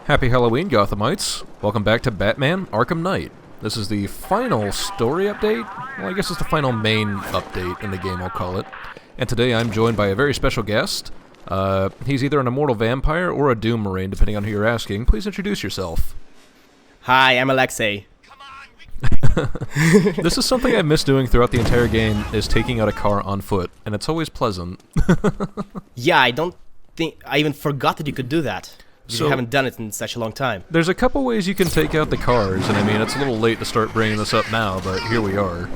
Happy Halloween, Gothamites! Welcome back to Batman Arkham Knight. This is the final story update? Well, I guess it's the final main update in the game, I'll call it. And today I'm joined by a very special guest. He's either an immortal vampire or a Doom Marine, depending on who you're asking. Please introduce yourself. Hi, I'm Alexey. This is something I miss doing throughout the entire game, is taking out a car on foot, and it's always pleasant. Yeah, I don't think... I even forgot that you could do that. You haven't done it in such a long time. There's a couple ways you can take out the cars, and I mean, it's a little late to start bringing this up now, but here we are.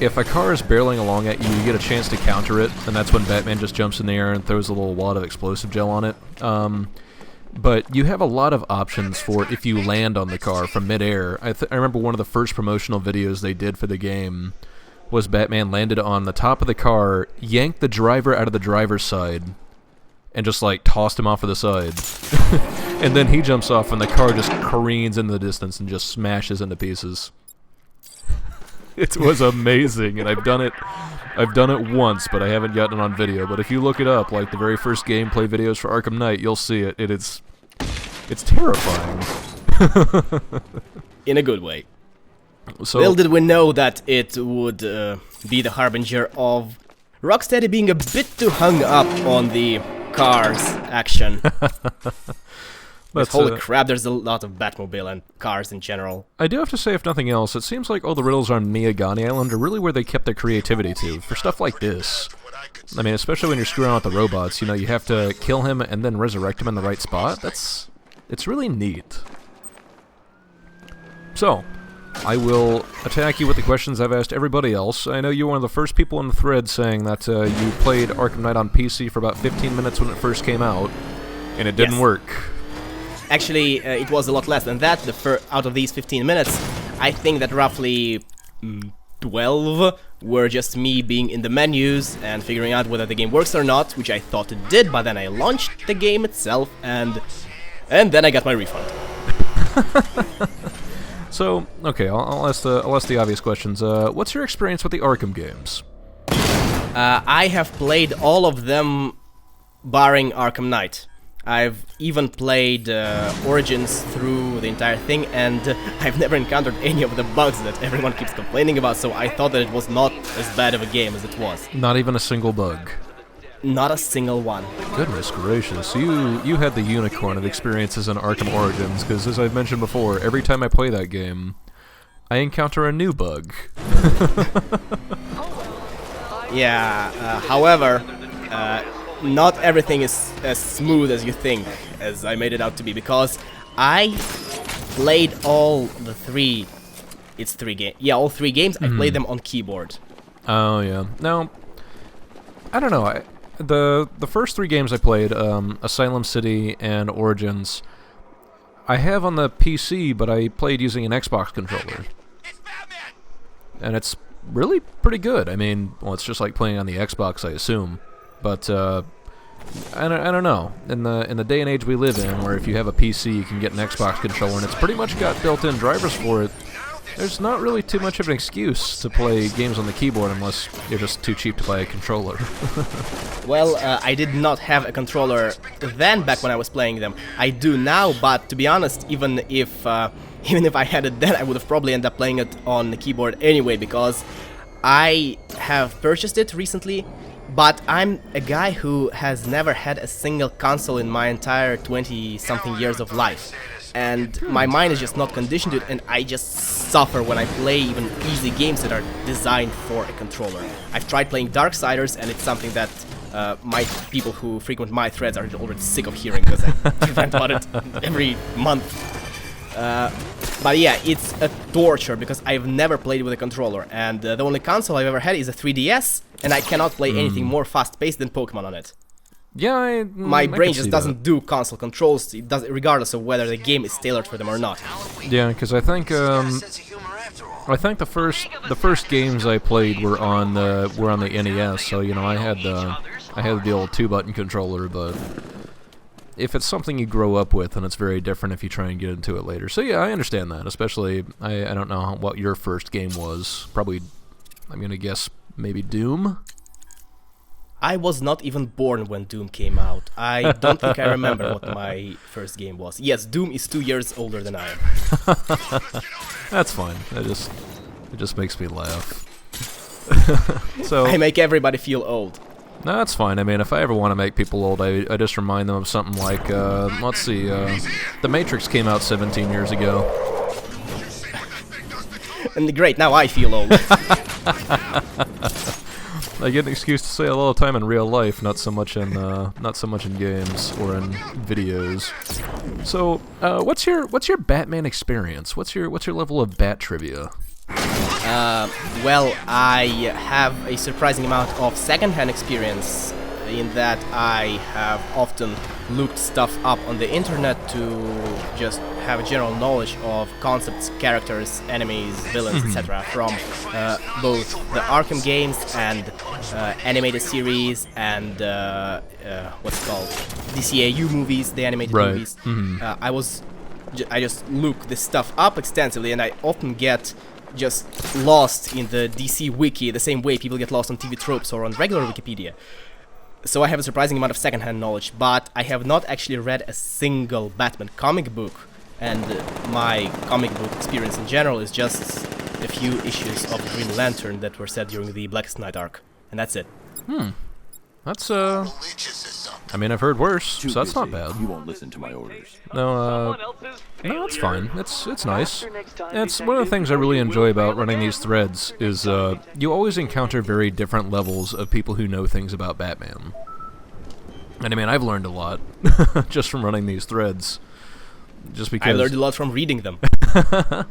If a car is barreling along at you, you get a chance to counter it, and that's when Batman just jumps in the air and throws a little wad of explosive gel on it. But you have a lot of options for if you land on the car from midair. I remember one of the first promotional videos they did for the game was Batman landed on the top of the car, yanked the driver out of the driver's side, and just like tossed him off to the side. And then he jumps off and the car just careens into the distance and just smashes into pieces. It was amazing, and I've done it once, but I haven't gotten it on video. But if you look it up, like the very first gameplay videos for Arkham Knight, you'll see it. It's terrifying. In a good way. So, Little did we know that it would be the harbinger of Rocksteady being a bit too hung up on the cars action. Holy crap, there's a lot of Batmobile and cars in general. I do have to say, if nothing else, it seems like all the riddles on Miagani Island are really where they kept their creativity to, for stuff like this. I mean, especially when you're screwing around with the robots, you know, you have to kill him and then resurrect him in the right spot. It's really neat. So, I will attack you with the questions I've asked everybody else. I know you were one of the first people in the thread saying that you played Arkham Knight on PC for about 15 minutes when it first came out, and it didn't work. Actually, it was a lot less than that. Out of these 15 minutes, I think that roughly 12 were just me being in the menus and figuring out whether the game works or not, which I thought it did, but then I launched the game itself, and then I got my refund. So, okay, I'll ask the obvious questions. What's your experience with the Arkham games? I have played all of them, barring Arkham Knight. I've even played Origins through the entire thing, and I've never encountered any of the bugs that everyone keeps complaining about, so I thought that it was not as bad of a game as it was. Not even a single bug? Not a single one. Goodness gracious, you had the unicorn of experiences in Arkham Origins, because as I've mentioned before, every time I play that game, I encounter a new bug. Yeah, however, not everything is as smooth as you think, as I made it out to be, because I played all the three... It's three games. Yeah, all three games, I played them on keyboard. Oh, yeah. Now, I don't know, the first three games I played, Asylum City and Origins, I have on the PC, but I played using an Xbox controller. And it's really pretty good. I mean, well, it's just like playing on the Xbox, I assume. But I don't know. In the day and age we live in, where if you have a PC, you can get an Xbox controller, and it's pretty much got built-in drivers for it. There's not really too much of an excuse to play games on the keyboard unless you're just too cheap to buy a controller. Well, I did not have a controller then, back when I was playing them. I do now, but to be honest, even if I had it then, I would have probably ended up playing it on the keyboard anyway, because I have purchased it recently. But I'm a guy who has never had a single console in my entire 20-something years of life. And my mind is just not conditioned to it, and I just suffer when I play even easy games that are designed for a controller. I've tried playing Darksiders, and it's something that my people who frequent my threads are already sick of hearing, because I rant about it every month. But yeah, it's a torture because I've never played with a controller, and the only console I've ever had is a 3DS, and I cannot play anything more fast-paced than Pokemon on it. Yeah, my brain just doesn't do console controls, it does, regardless of whether the game is tailored for them or not. Yeah, because I think the first games I played were on the NES, so you know I had the old 2-button controller, but if it's something you grow up with, then it's very different if you try and get into it later. So yeah, I understand that. Especially, I don't know what your first game was. Probably, I'm gonna guess maybe Doom. I was not even born when Doom came out. I don't think I remember what my first game was. Yes, Doom is 2 years older than I am. That's fine. It just makes me laugh. So I make everybody feel old. no, that's fine. I mean, if I ever want to make people old, I just remind them of something like, let's see, The Matrix came out 17 years ago. And great, now I feel old. I get an excuse to say a lot of time in real life, not so much in games or in videos. So, what's your Batman experience? What's your level of Bat trivia? Well, I have a surprising amount of second-hand experience in that I have often looked stuff up on the internet to just have a general knowledge of concepts, characters, enemies, villains, etc. from both the Arkham games and animated series and what's it called, DCAU movies, the animated movies. I just look this stuff up extensively, and I often get just lost in the DC wiki the same way people get lost on TV tropes or on regular Wikipedia. So I have a surprising amount of second-hand knowledge, but I have not actually read a single Batman comic book, and my comic book experience in general is just a few issues of Green Lantern that were set during the Blackest Night arc, and that's it. That's I mean, I've heard worse, so that's not bad. You won't listen to my orders. No, it's fine. It's nice. It's one of the things I really enjoy about running these threads is you always encounter very different levels of people who know things about Batman. And I mean, I've learned a lot just from running these threads. Just because I learned a lot from reading them. And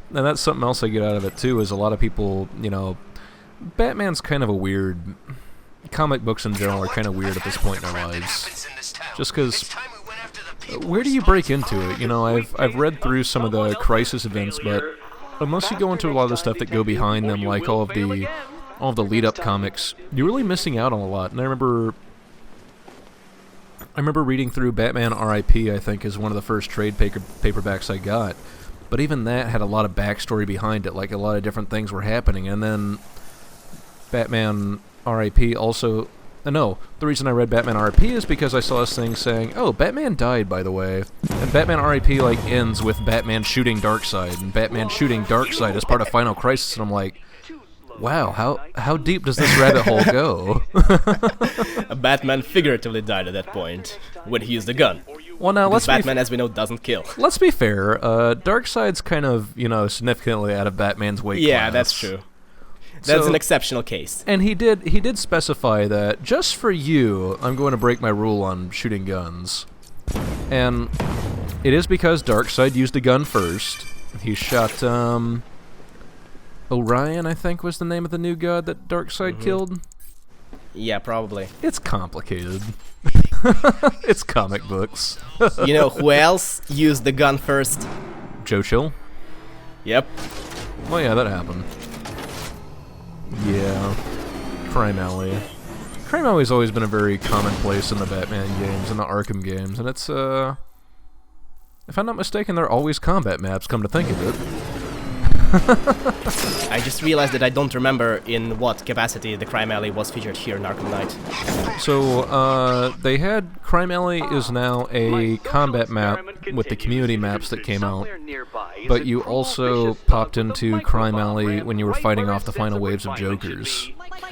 that's something else I get out of it too, is a lot of people, you know, Batman's kind of a weird... Comic books in general are kind of weird at this point in our lives. Just because, where do you break into it? You know, I've read through some of the Crisis events, but unless you go into a lot of the stuff that go behind them, like all of the lead-up comics, you're really missing out on a lot. And I remember reading through Batman R.I.P., I think, is one of the first trade paperbacks I got. But even that had a lot of backstory behind it, like a lot of different things were happening. And then Batman R.I.P. also... No, the reason I read Batman R.I.P. is because I saw this thing saying, oh, Batman died, by the way. And Batman R.I.P. like ends with Batman shooting Darkseid, and Batman shooting Darkseid as part of Final Crisis, and I'm like, wow, how deep does this rabbit hole go? Batman figuratively died at that point, when he used a gun. Well, now, Batman, as we know, doesn't kill. Let's be fair, Darkseid's kind of, you know, significantly out of Batman's weight class. Yeah, that's true. That's an exceptional case. And he did specify that, just for you, I'm going to break my rule on shooting guns. And it is because Darkseid used a gun first. He shot, Orion, I think, was the name of the new god that Darkseid killed. Yeah, probably. It's complicated. It's comic books. You know who else used the gun first? Joe Chill? Yep. Well, yeah, that happened. Yeah. Crime Alley. Crime Alley's always been a very commonplace in the Batman games and the Arkham games, and it's, if I'm not mistaken, they're always combat maps, come to think of it. I just realized that I don't remember in what capacity the Crime Alley was featured here in Arkham Knight. So, they had... Crime Alley is now a combat map with the community maps that came out, but you also popped into Crime Alley when you were fighting off the final waves of Jokers.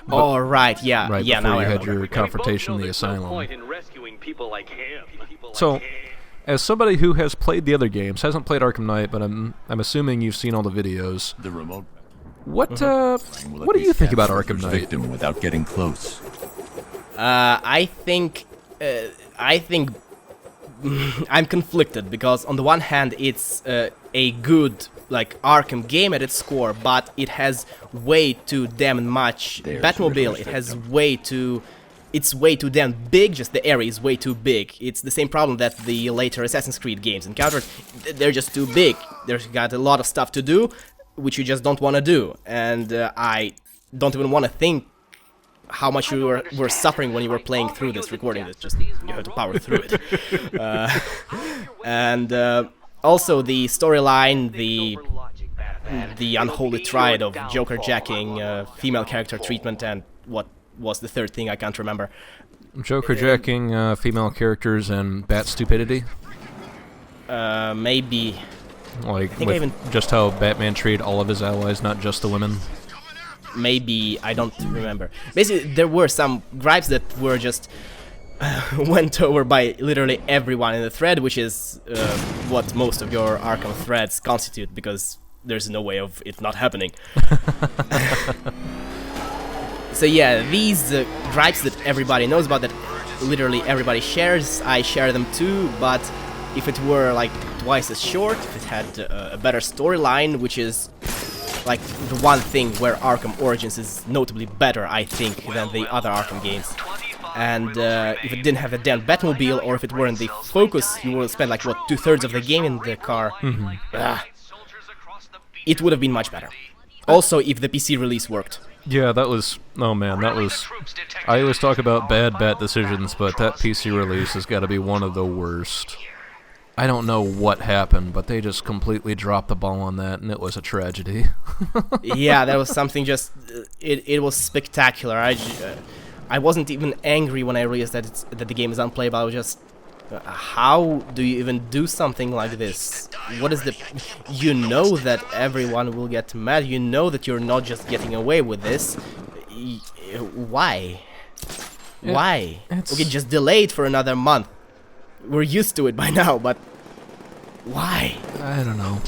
Oh, right, yeah. Right, yeah, before now you I had remember. your confrontation in the asylum. So, as somebody who has played the other games, hasn't played Arkham Knight, but I'm assuming you've seen all the videos. The remote. What do you think about Arkham Knight? Victim without getting close. I think I'm conflicted, because on the one hand it's a good, like, Arkham game at its core, but it has way too damn much Batmobile. It has way too... It's way too damn big, just the area is way too big. It's the same problem that the later Assassin's Creed games encountered. They're just too big. There's got a lot of stuff to do, which you just don't want to do. And I don't even want to think how much you were suffering when you were playing through this, recording this. Just, you have to power through it. Also the storyline, the unholy triad of Joker jacking, female character treatment, and what was the third thing? I can't remember. Joker jacking female characters and bat stupidity. Maybe. Like, think I even- just how Batman treated all of his allies, not just the women. Maybe, I don't remember. Basically, there were some gripes that were just went over by literally everyone in the thread, which is what most of your Arkham threads constitute, because there's no way of it not happening. So yeah, these gripes that everybody knows about, that literally everybody shares, I share them too, but if it were like twice as short, if it had a better storyline, which is like the one thing where Arkham Origins is notably better, I think, than the other Arkham games. And if it didn't have a damn Batmobile, or if it weren't the focus, you would spend like, what, 2/3 of the game in the car. It would have been much better. Also, if the PC release worked. Yeah, that was... Oh man, that was... I always talk about bad Bat decisions, but that PC release has got to be one of the worst. I don't know what happened, but they just completely dropped the ball on that, and it was a tragedy. Yeah, that was something just... It was spectacular. I wasn't even angry when I realized that the game is unplayable. I was just... how do you even do something like this? What is the... You know that everyone will get mad. You know that you're not just getting away with this. Why? Why? Okay, just delay it for another month. We're used to it by now, but... Why? I don't know.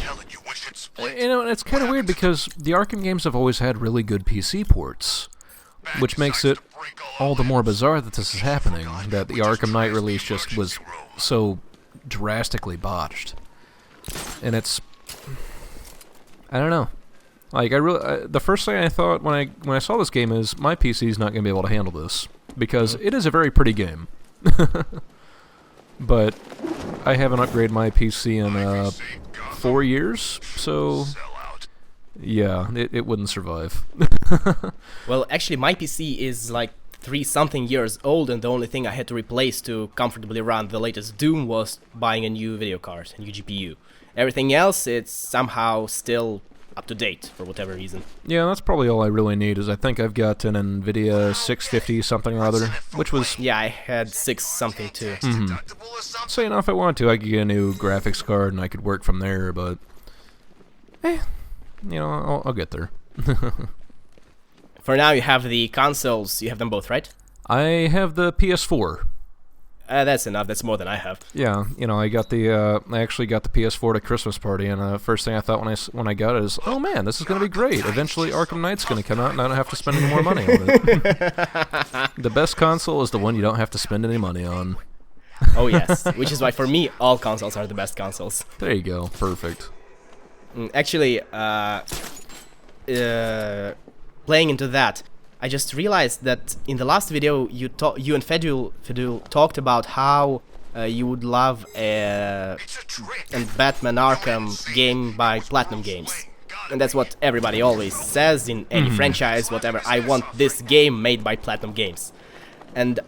You know, it's kind of weird because the Arkham games have always had really good PC ports, which makes it all the more bizarre that this is happening, that the Arkham Knight release just was so drastically botched. And it's... I don't know. Like, the first thing I thought when I saw this game is, my PC's not going to be able to handle this, because it is a very pretty game. But I haven't upgraded my PC in 4 years, so... Yeah, it wouldn't survive. Well, actually, my PC is like 3-something years old, and the only thing I had to replace to comfortably run the latest Doom was buying a new video card, a new GPU. Everything else, it's somehow still up to date, for whatever reason. Yeah, that's probably all I really need, is I think I've got an NVIDIA 650 something or other, which was... Yeah, I had 6-something too. So, you know, if I wanted to, I could get a new graphics card and I could work from there, but... you know, I'll get there. For now, you have the consoles. You have them both, right? I have the PS4. That's enough. That's more than I have. Yeah, you know, I actually got the PS4 at a Christmas party, and the first thing I thought when I got it is, oh man, this is going to be great. Eventually, Arkham Knight's going to come out, and I don't have to spend any more money on it. The best console is the one you don't have to spend any money on. Oh yes, which is why for me, all consoles are the best consoles. There you go. Perfect. Actually, playing into that, I just realized that in the last video you and Fedul talked about how you would love a Batman Arkham game by Platinum Games. And that's what everybody always says in any franchise, whatever. I want this game made by Platinum Games. And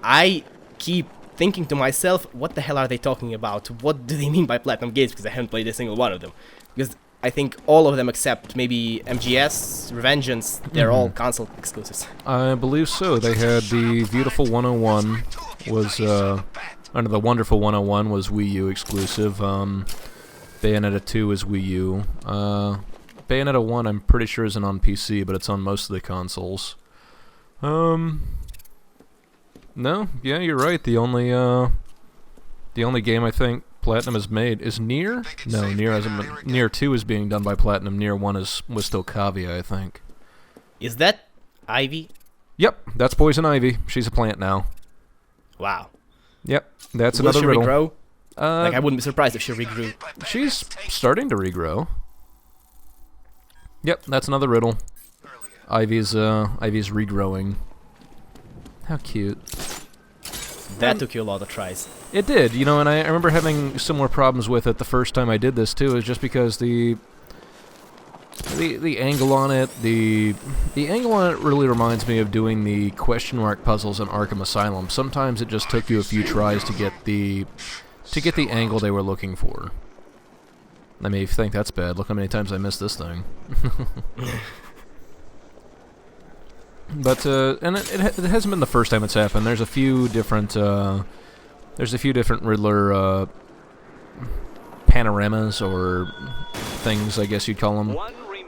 I keep thinking to myself, what the hell are they talking about? What do they mean by Platinum Games? Because I haven't played a single one of them. Because I think all of them except maybe MGS, Revengeance, they're all console exclusives. I believe so. They had the Beautiful 101 was, under the Wonderful 101 was Wii U exclusive. Bayonetta 2 is Wii U. Bayonetta 1 I'm pretty sure isn't on PC, but it's on most of the consoles. No, yeah, you're right. The only game I think Platinum has made is Nier. No, Nier hasn't been. Nier 2 is being done by Platinum. Nier 1 was still Kavia, I think. Is that Ivy? Yep, that's Poison Ivy. She's a plant now. Wow. Yep, that's Will another she riddle. regrow? Like, I wouldn't be surprised if she regrew. She's starting to regrow. Yep, that's another riddle. Ivy's regrowing. How cute. That took you a lot of tries. It did, you know, and I remember having similar problems with it the first time I did this too. Is just because the angle on it, the angle on it really reminds me of doing the question mark puzzles in Arkham Asylum. Sometimes it just took you a few tries to get the angle they were looking for. I mean, if you think that's bad, look how many times I missed this thing. But and it hasn't been the first time it's happened. There's a few different Riddler panoramas or things, I guess you'd call them.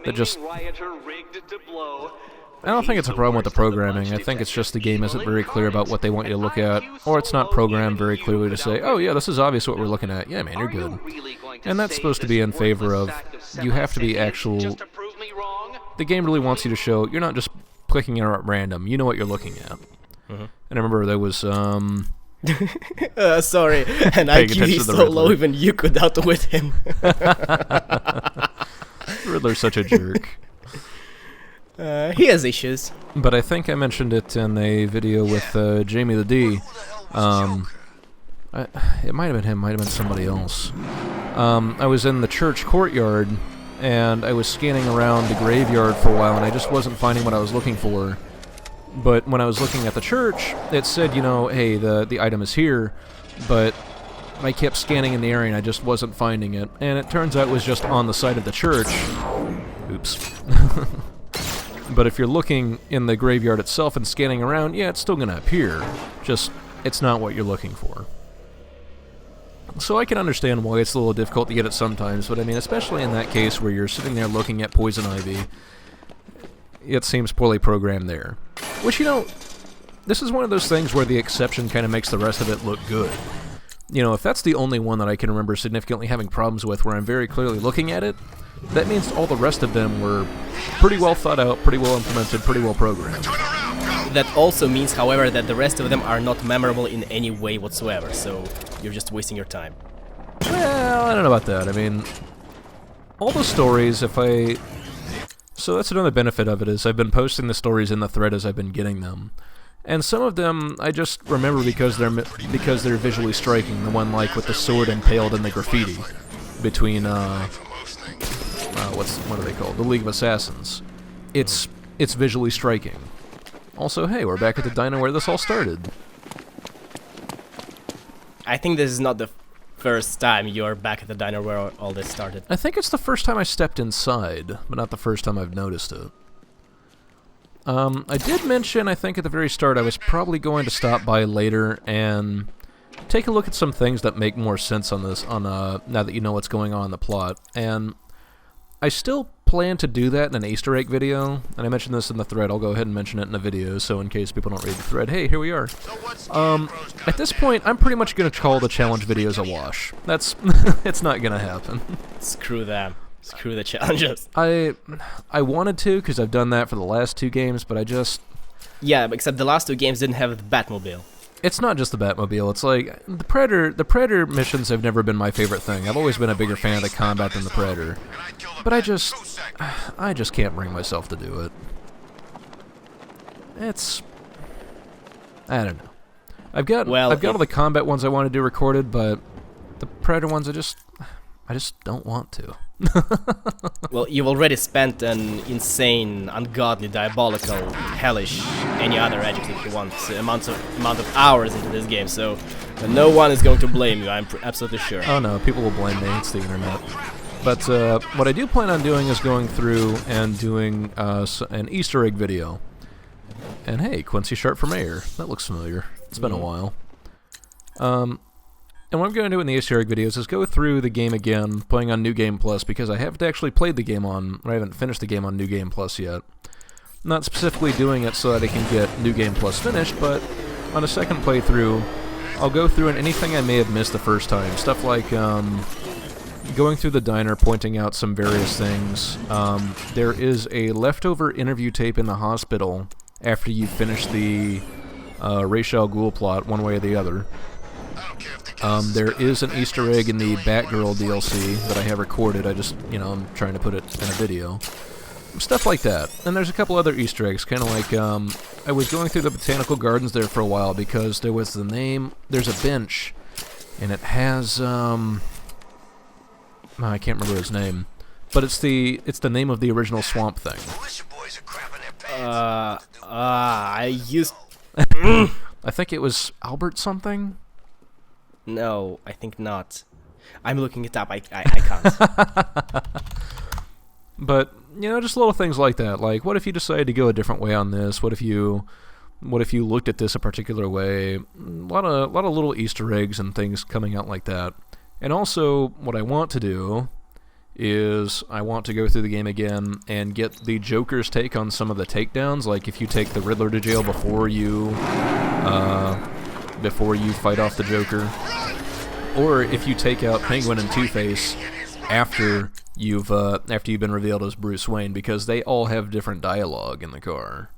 That just I don't think it's a problem with the programming. I think it's just the game isn't very clear about what they want you to look at, or it's not programmed very clearly to say, oh yeah, this is obvious what we're looking at. Yeah, man, you're good. And that's supposed to be in favor of, you have to be actual, the game really wants you to show, you're not just clicking it at random, you know what you're looking at. And I remember there was, sorry, and IQ is so low even you could outwit him. Riddler's such a jerk. He has issues. But I think I mentioned it in a video with Jamie the D. It might have been him, might have been somebody else. I was in the church courtyard, and I was scanning around the graveyard for a while, and I just wasn't finding what I was looking for. But when I was looking at the church, it said, you know, hey, the item is here, but I kept scanning in the area, and I just wasn't finding it. And it turns out it was just on the side of the church. Oops. But if you're looking in the graveyard itself and scanning around, yeah, it's still going to appear. Just, it's not what you're looking for. So I can understand why it's a little difficult to get it sometimes, but I mean, especially in that case where you're sitting there looking at Poison Ivy, it seems poorly programmed there. Which, you know, this is one of those things where the exception kind of makes the rest of it look good. You know, if that's the only one that I can remember significantly having problems with where I'm very clearly looking at it, that means all the rest of them were pretty well thought out, pretty well implemented, pretty well programmed. That also means, however, that the rest of them are not memorable in any way whatsoever, so you're just wasting your time. Well, I don't know about that. I mean, all the stories, so that's another benefit of it, is I've been posting the stories in the thread as I've been getting them. And some of them I just remember because they're visually striking. The one like with the sword impaled in the graffiti between what are they called? The League of Assassins. It's visually striking. Also, hey, we're back at the diner where this all started. I think this is not the first time you're back at the diner where all this started. I think it's the first time I stepped inside, but not the first time I've noticed it. I did mention, I think at the very start, I was probably going to stop by later and take a look at some things that make more sense on this, now that you know what's going on in the plot. And I still plan to do that in an Easter egg video, and I mentioned this in the thread. I'll go ahead and mention it in the video, so in case people don't read the thread, hey, here we are. At this point, I'm pretty much going to call the challenge videos a wash. That's, it's not going to happen. Screw them. Screw the challenges. I wanted to, because I've done that for the last two games, but I just... Yeah, except the last two games didn't have the Batmobile. It's not just the Batmobile, it's like, the Predator missions have never been my favorite thing. I've always been a bigger fan of the combat than the Predator. But I just can't bring myself to do it. It's... I don't know. I've got all the combat ones I want to do recorded, but the Predator ones I just don't want to. Well, you've already spent an insane, ungodly, diabolical, hellish, any other adjective you want, amount of hours into this game, so no one is going to blame you, I'm absolutely sure. Oh no, people will blame me, it's the internet. But what I do plan on doing is going through and doing an Easter egg video. And hey, Quincy Sharp for mayor, that looks familiar. It's been a while. And what I'm going to do in the Easter egg videos is go through the game again, playing on New Game Plus, because I haven't actually played the game on, or I haven't finished the game on New Game Plus yet. I'm not specifically doing it so that I can get New Game Plus finished, but on a second playthrough, I'll go through and anything I may have missed the first time. Stuff like going through the diner, pointing out some various things. There is a leftover interview tape in the hospital after you finish the Ra's al Ghul plot, one way or the other. There is an Easter egg in the Batgirl DLC that I have recorded. I just, I'm trying to put it in a video. Stuff like that. And there's a couple other Easter eggs, kind of like, I was going through the botanical gardens there for a while because there was there's a bench, and it has, I can't remember his name, but it's the name of the original Swamp Thing. I think it was Albert something? No, I think not. I'm looking it up. I can't. But, you know, just little things like that. Like, what if you decided to go a different way on this? What if you looked at this a particular way? A lot of little Easter eggs and things coming out like that. And also, what I want to do is I want to go through the game again and get the Joker's take on some of the takedowns. Like, if you take the Riddler to jail before you fight off the Joker, or if you take out Penguin and Two-Face after you've been revealed as Bruce Wayne, because they all have different dialogue in the car.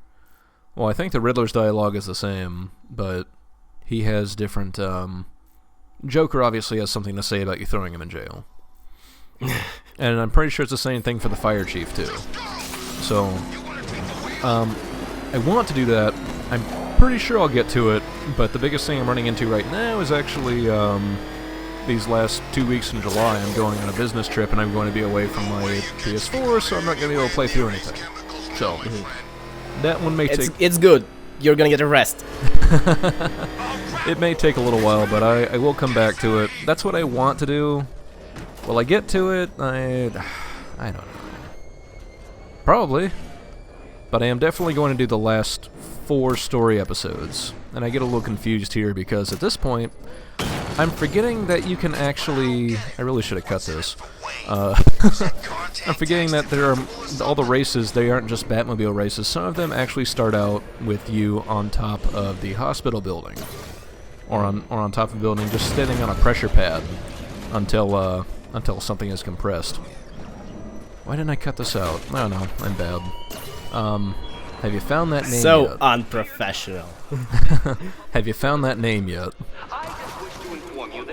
Well, I think the Riddler's dialogue is the same, but he has different. Joker obviously has something to say about you throwing him in jail, and I'm pretty sure it's the same thing for the Fire Chief too. So, I want to do that. I'm pretty sure I'll get to it, but the biggest thing I'm running into right now is actually these last 2 weeks in July. I'm going on a business trip, and I'm going to be away from my PS4, so I'm not going to be able to play through anything. So, that one may take... It's good. You're going to get a rest. It may take a little while, but I will come back to it. That's what I want to do. Will I get to it? I don't know. Probably. But I am definitely going to do the last 4 story episodes. And I get a little confused here because at this point, I'm forgetting that you can actually... I really should have cut this. I'm forgetting that there are all the races, they aren't just Batmobile races. Some of them actually start out with you on top of the hospital building. Or on top of the building, just standing on a pressure pad until something is compressed. Why didn't I cut this out? I don't know, I'm bad. Have you found that name yet? So unprofessional. Have you found that name yet?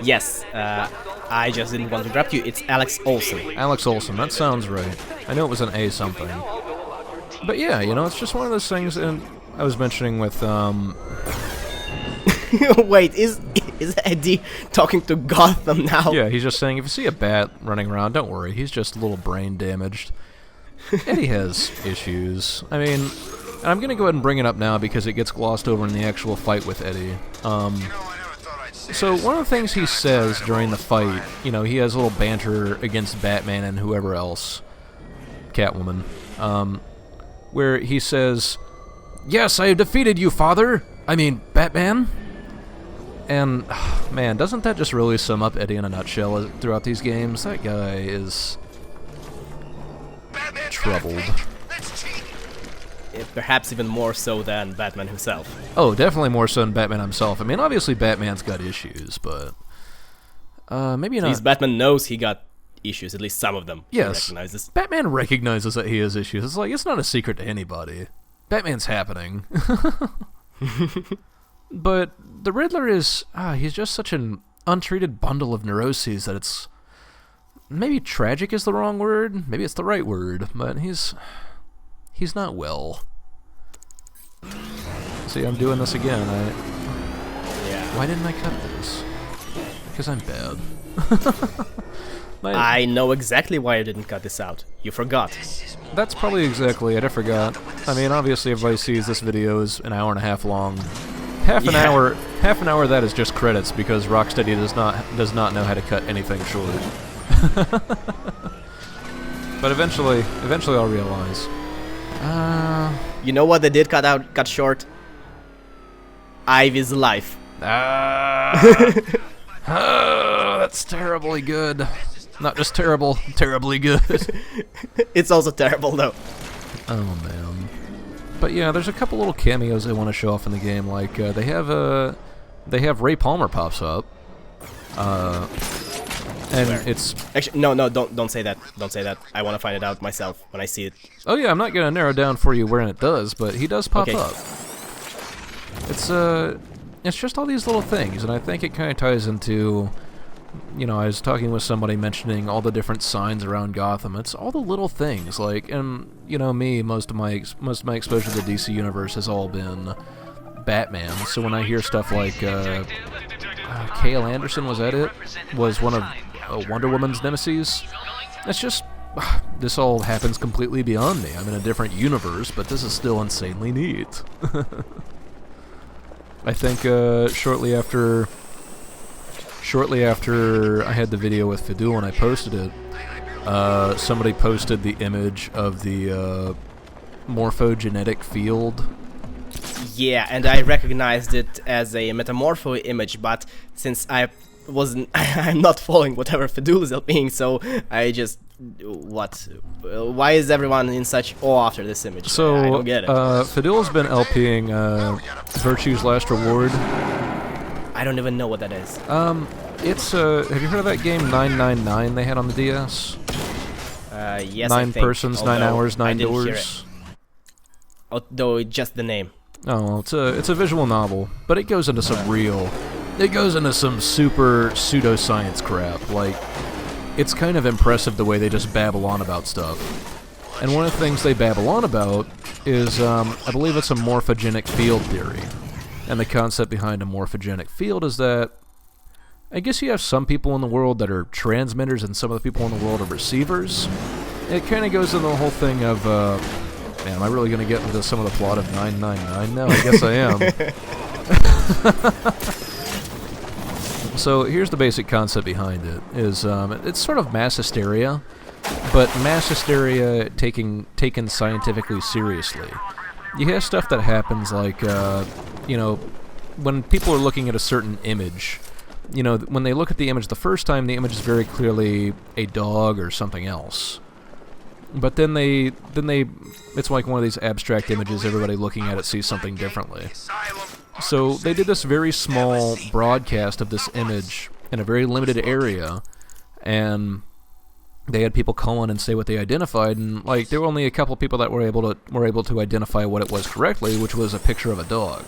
Yes, I just didn't want to interrupt you. It's Alex Olsen. Alex Olsen, that sounds right. I know it was an A something. But yeah, you know, it's just one of those things, and I was mentioning with, Wait, is Eddie talking to Gotham now? Yeah, he's just saying, if you see a bat running around, don't worry, he's just a little brain damaged. Eddie has issues. I mean, and I'm gonna go ahead and bring it up now because it gets glossed over in the actual fight with Eddie. So one of the things he says during the fight, you know, he has a little banter against Batman and whoever else, Catwoman, where he says, "Yes, I have defeated you, Father. I mean, Batman." And, man, doesn't that just really sum up Eddie in a nutshell throughout these games? That guy is troubled. Perhaps even more so than Batman himself. Oh, definitely more so than Batman himself. I mean, obviously Batman's got issues, but maybe not. At least Batman knows he got issues, at least some of them. Yes, he recognizes. Batman recognizes that he has issues. It's like, it's not a secret to anybody. Batman's happening. But the Riddler is, he's just such an untreated bundle of neuroses that it's, maybe tragic is the wrong word, maybe it's the right word, but he's not well. See, I'm doing this again. Yeah. Why didn't I cut this? Because I'm bad. I know exactly why I didn't cut this out. You forgot. That's probably exactly it. I forgot. I mean, obviously, everybody sees this video is an hour and a half long. Half an hour of that is just credits because Rocksteady does not know how to cut anything short. But eventually I'll realize. You know what they did cut short? Ivy's life. That's terribly good. Not just terrible, terribly good. It's also terrible though. Oh man. But yeah, there's a couple little cameos I want to show off in the game. Like they have Ray Palmer pops up, and Where? it's Actually no, don't say that. Don't say that. I want to find it out myself when I see it. oh yeah, I'm not gonna narrow down for you where it does, but he does pop Okay. up. It's just all these little things, and I think it kind of ties into, you know, I was talking with somebody mentioning all the different signs around Gotham. It's all the little things, like, and you know, me, most of my exposure to the DC universe has all been Batman. So when I hear stuff like Cale Anderson, was one of Wonder Woman's nemesis. It's just this all happens completely beyond me. I'm in a different universe, but this is still insanely neat. I think shortly after I had the video with Fidul and I posted it, somebody posted the image of the morphogenetic field. Yeah, and I recognized it as a metamorpho image, but since I'm not following whatever Fidul is LPing, so I just... Why is everyone in such awe after this image? So, I don't get it. Fidul's been LPing Virtue's Last Reward. I don't even know what that is. It's, have you heard of that game 999 they had on the DS? Yes, 9 I think, persons, 9 hours, 9 I didn't hear doors. it. Although just the name. Oh, it's a visual novel, but it goes into some super pseudoscience crap. Like, it's kind of impressive the way they just babble on about stuff. And one of the things they babble on about is, I believe it's a morphogenic field theory. And the concept behind a morphogenic field is that, I guess you have some people in the world that are transmitters and some of the people in the world are receivers. It kind of goes into the whole thing of, man, am I really going to get into some of the plot of 999 now? I guess I am. So here's the basic concept behind it, is it's sort of mass hysteria, but mass hysteria taken scientifically seriously. You have stuff that happens like, you know, when people are looking at a certain image, you know, when they look at the image the first time, the image is very clearly a dog or something else. But then it's like one of these abstract images, everybody looking at it sees something differently. So they did this very small broadcast of this image in a very limited area, and they had people call in and say what they identified, and like there were only a couple people that were able to identify what it was correctly, which was a picture of a dog.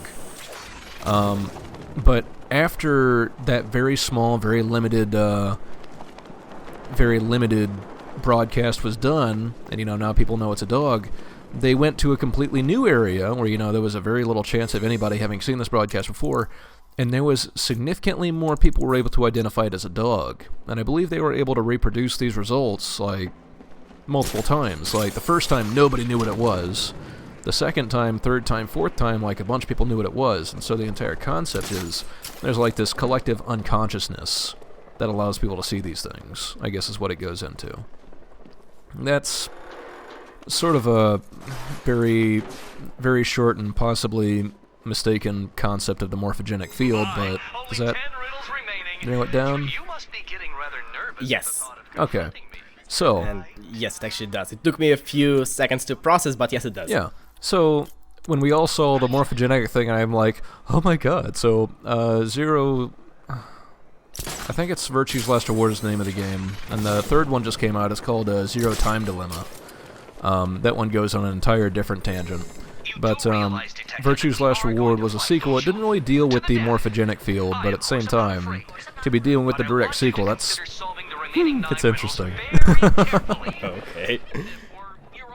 But after that very small, very limited broadcast was done, and you know now people know it's a dog, they went to a completely new area where you know there was a very little chance of anybody having seen this broadcast before, and there was significantly more people were able to identify it as a dog. And I believe they were able to reproduce these results like multiple times. Like the first time nobody knew what it was. The second time, third time, fourth time, like a bunch of people knew what it was. And so the entire concept is there's like this collective unconsciousness that allows people to see these things, I guess is what it goes into. That's sort of a very, very short and possibly mistaken concept of the morphogenic field, but does that narrow it down? Yes. Okay. So... And yes, it actually does. It took me a few seconds to process, but yes, it does. Yeah. So, when we all saw the morphogenetic thing, I'm like, oh my god. So, Zero... I think it's Virtue's Last Reward is the name of the game. And the third one just came out. It's called Zero Time Dilemma. That one goes on an entire different tangent. But Virtue's Last Reward was a sequel. It didn't really deal with the morphogenic field, but at the same time, to be dealing with the direct sequel, that's... it's interesting. Okay.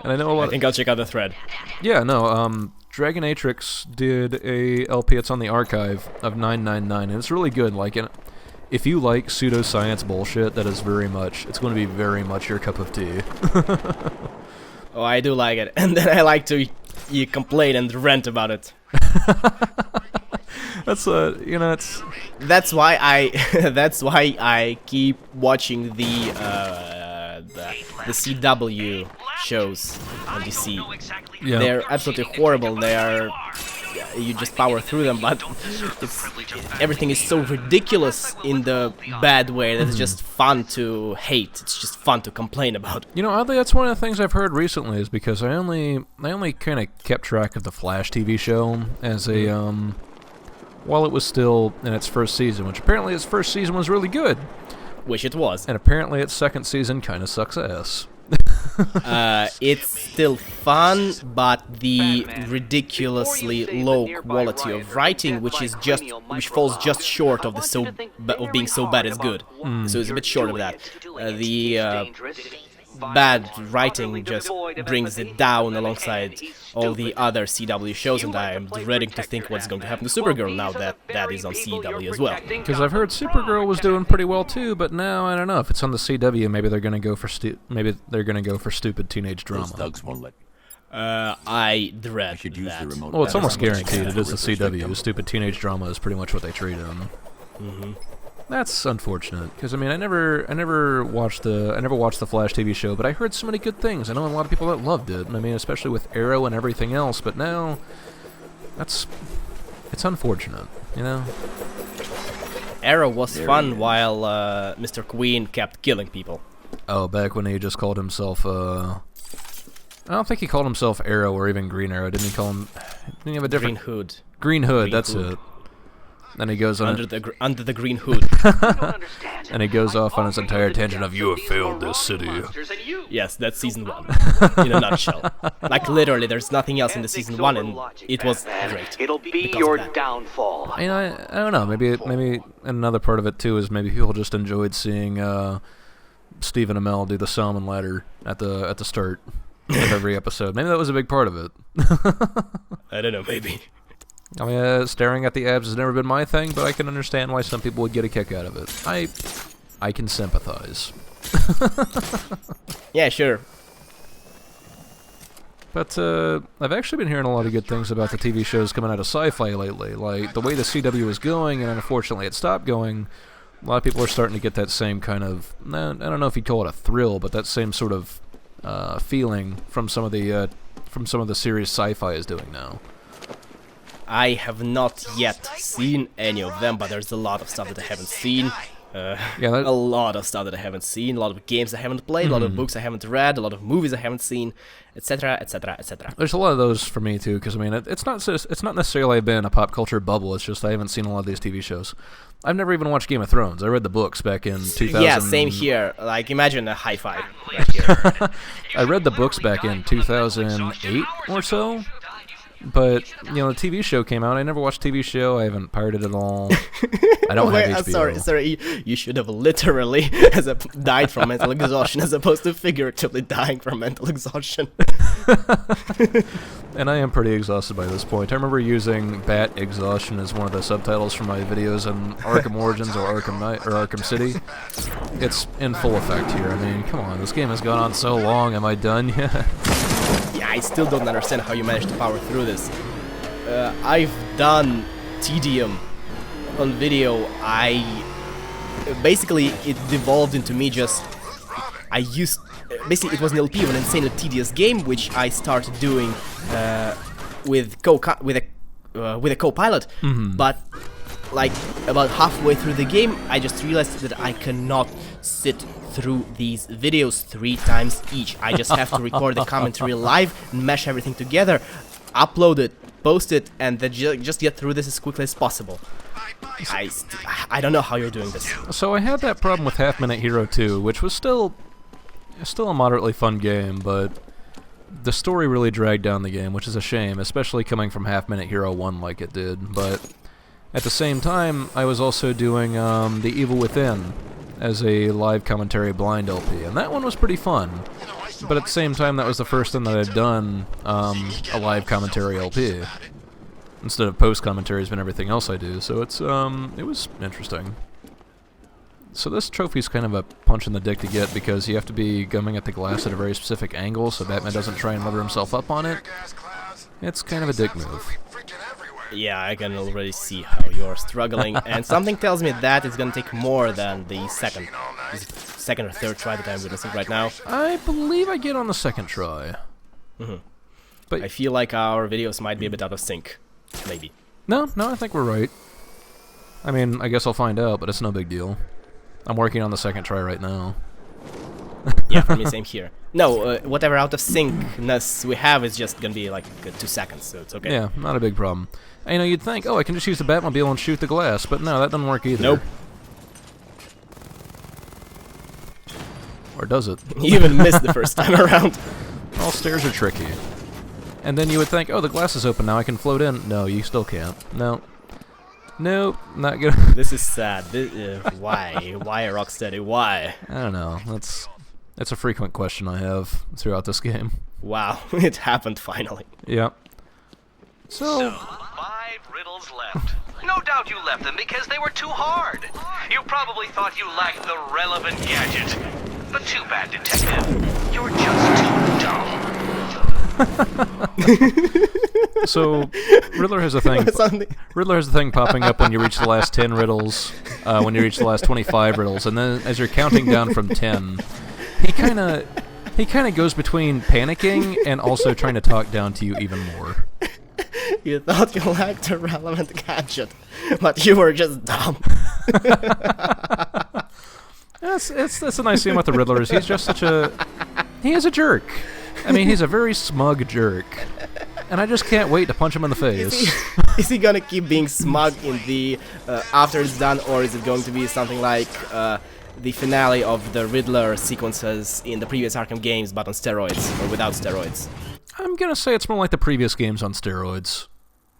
And I know a lot. I think I'll check out the thread. Yeah, no, Dragonatrix did a LP, it's on the archive, of 999, and it's really good. Like, if you like pseudoscience bullshit, that is very much, it's going to be very much your cup of tea. Oh, I do like it. And then I like to complain and rant about it. That's, you know, it's... That's why I keep watching the CW shows on DC. Yeah. They're absolutely horrible. They are... You just power through them, but everything is so ridiculous in the bad way that it's just fun to hate. It's just fun to complain about. You know, oddly, that's one of the things I've heard recently, is because I only kind of kept track of the Flash TV show as a, while it was still in its first season, which apparently its first season was really good. Which it was. And apparently its second season kind of sucks ass. It's still fun, but the ridiculously low quality of writing, which falls just short of of being so bad is good. So it's a bit short of that. The bad writing just brings it down alongside all the other CW shows, and I am dreading to think what's going to happen to Supergirl now that that is on CW as well. Because I've heard Supergirl was doing pretty well too, but now I don't know if it's on the CW. Maybe they're going to go for stupid teenage drama. Thugs won't let me. I dread Should use the that. remote. Well, it's almost control. guaranteed. It is the CW. Stupid teenage drama is pretty much what they treat them. That's unfortunate, because I mean, I never watched the Flash TV show, but I heard so many good things. I know a lot of people that loved it, and I mean, especially with Arrow and everything else. But now, it's unfortunate, you know. Arrow was fun while Mr. Queen kept killing people. Oh, back when he just called himself. I don't think he called himself Arrow or even Green Arrow. Didn't he call him? Didn't he have a different? Green Hood. Green Hood. Green That's Hood. it. Then he goes on under the green hood. and he goes off on his entire tangent of "You have failed this city." Yes, that's season 1 in a nutshell. Like literally, there's nothing else in the season 1, and it was great. It'll be your downfall. I mean, I don't know. Maybe another part of it too is maybe people just enjoyed seeing Stephen Amell do the salmon ladder at the start of every episode. Maybe that was a big part of it. I don't know, maybe. I mean, staring at the abs has never been my thing, but I can understand why some people would get a kick out of it. I can sympathize. Yeah, sure. But I've actually been hearing a lot of good things about the TV shows coming out of Sci-Fi lately. Like, the way the CW is going, and unfortunately it stopped going, a lot of people are starting to get that same kind of, I don't know if you'd call it a thrill, but that same sort of feeling from some of the series Sci-Fi is doing now. I have not yet seen any of them, but there's a lot of stuff that I haven't seen. A lot of stuff that I haven't seen, a lot of games I haven't played, a lot of books I haven't read, a lot of movies I haven't seen, etc., etc., etc. There's a lot of those for me too, because I mean, it's not necessarily been a pop culture bubble. It's just I haven't seen a lot of these TV shows. I've never even watched Game of Thrones. I read the books back in 2000. Yeah, same here. Like, imagine a high five right here. I read the books back in 2008 or so. But, you know, the TV show came out. I never watched TV show. I haven't pirated it all. I don't have HBO. Sorry. You should have literally died from mental exhaustion as opposed to figuratively dying from mental exhaustion. And I am pretty exhausted by this point. I remember using Bat Exhaustion as one of the subtitles for my videos on Arkham Origins or Arkham Knight or Arkham City. It's in full effect here. I mean, come on. This game has gone on so long. Am I done yet? Yeah, I still don't understand how you managed to power through this. I've done tedium on video. Basically, it devolved into me just... Basically, it was an LP of an insanely tedious game, which I started doing with a co-pilot. But like about halfway through the game, I just realized that I cannot sit through these videos 3 times each. I just have to record the commentary live, mesh everything together, upload it, post it, and then just get through this as quickly as possible. I don't know how you're doing this. So I had that problem with Half Minute Hero 2, which was still a moderately fun game, but the story really dragged down the game, which is a shame, especially coming from Half Minute Hero 1 like it did. But at the same time, I was also doing The Evil Within as a live commentary blind LP, and that one was pretty fun. But at the same time, that was the first time that I've done a live commentary LP instead of post commentaries and everything else I do. So it was interesting. So this trophy's kind of a punch in the dick to get because you have to be gumming at the glass at a very specific angle so Batman doesn't try and mother himself up on it. It's kind of a dick move. Yeah, I can already see how you're struggling, and something tells me that it's gonna take more than the second or third try that I'm witnessing right now. I believe I get on the second try. But I feel like our videos might be a bit out of sync. Maybe. No, I think we're right. I mean, I guess I'll find out, but it's no big deal. I'm working on the second try right now. Yeah, for me, same here. No, whatever out of syncness we have is just gonna be like 2 seconds, so it's okay. Yeah, not a big problem. And, you know, you'd think, oh, I can just use the Batmobile and shoot the glass, but no, that doesn't work either. Nope. Or does it? You even missed the first time around. All stairs are tricky. And then you would think, oh, the glass is open now, I can float in. No, you still can't. No. Nope, not good. This is sad. Why? Why, Rocksteady? Why? I don't know. That's a frequent question I have throughout this game. Wow, it happened finally. Yeah. So, 5 riddles left. No doubt you left them because they were too hard. You probably thought you lacked the relevant gadget. But too bad, Detective. You're just too dumb. So, Riddler has a thing. Something. Riddler has a thing popping up when you reach the last 10 riddles, when you reach the last 25 riddles, and then as you're counting down from 10, he kind of goes between panicking and also trying to talk down to you even more. You thought you liked a relevant gadget, but you were just dumb. That's a nice thing about the Riddler is he's just he is a jerk. I mean, he's a very smug jerk. And I just can't wait to punch him in the face. Is he gonna keep being smug in the after it's done, or is it going to be something like the finale of the Riddler sequences in the previous Arkham games, but on steroids or without steroids? I'm gonna say it's more like the previous games on steroids.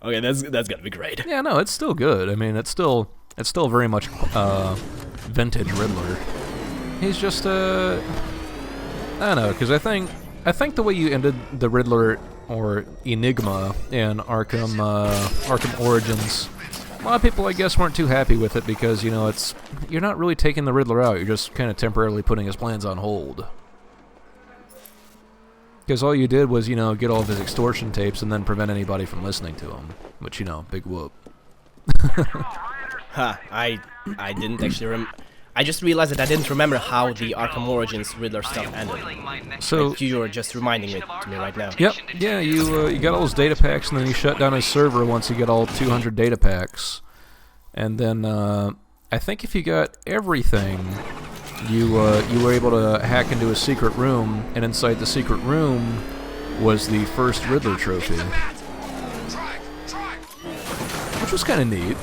Okay, that's gonna be great. Yeah, no, it's still good. I mean, it's still very much vintage Riddler. He's just I don't know, because I think the way you ended the Riddler or Enigma in Arkham Origins, a lot of people I guess weren't too happy with it because you're not really taking the Riddler out. You're just kind of temporarily putting his plans on hold. Because all you did was get all of his extortion tapes and then prevent anybody from listening to him, which big whoop. Huh, I didn't actually I just realized that I didn't remember how the Arkham Origins Riddler stuff ended. So You were just reminding it to me right now. yep, yeah, you got all those data packs, and then you shut down his server once you get all 200 data packs, and then I think if you got everything, you were able to hack into a secret room, and inside the secret room was the first Riddler trophy, which was kind of neat.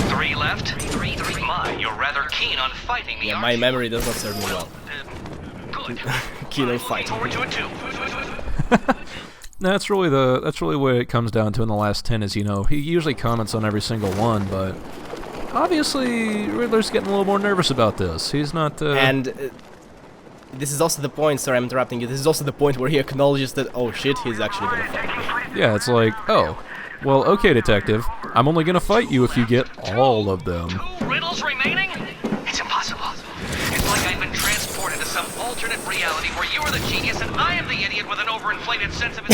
3 left. 3. My, you're rather keen on fighting the Yeah, my memory does not serve me well. Good. Keen on fighting. Forward to it too. That's really what it comes down to in the last 10 is, he usually comments on every single one, but obviously Riddler's getting a little more nervous about this. He's not... And this is also the point, sorry I'm interrupting you, this is also the point where he acknowledges that, oh shit, he's actually gonna fight me. Yeah, it's like, oh, well, okay, detective, I'm only gonna fight you if you get all of them. 2 riddles remaining? It's impossible. It's like I've been transported to some alternate reality where you are the genius and I am the idiot with an overinflated sense of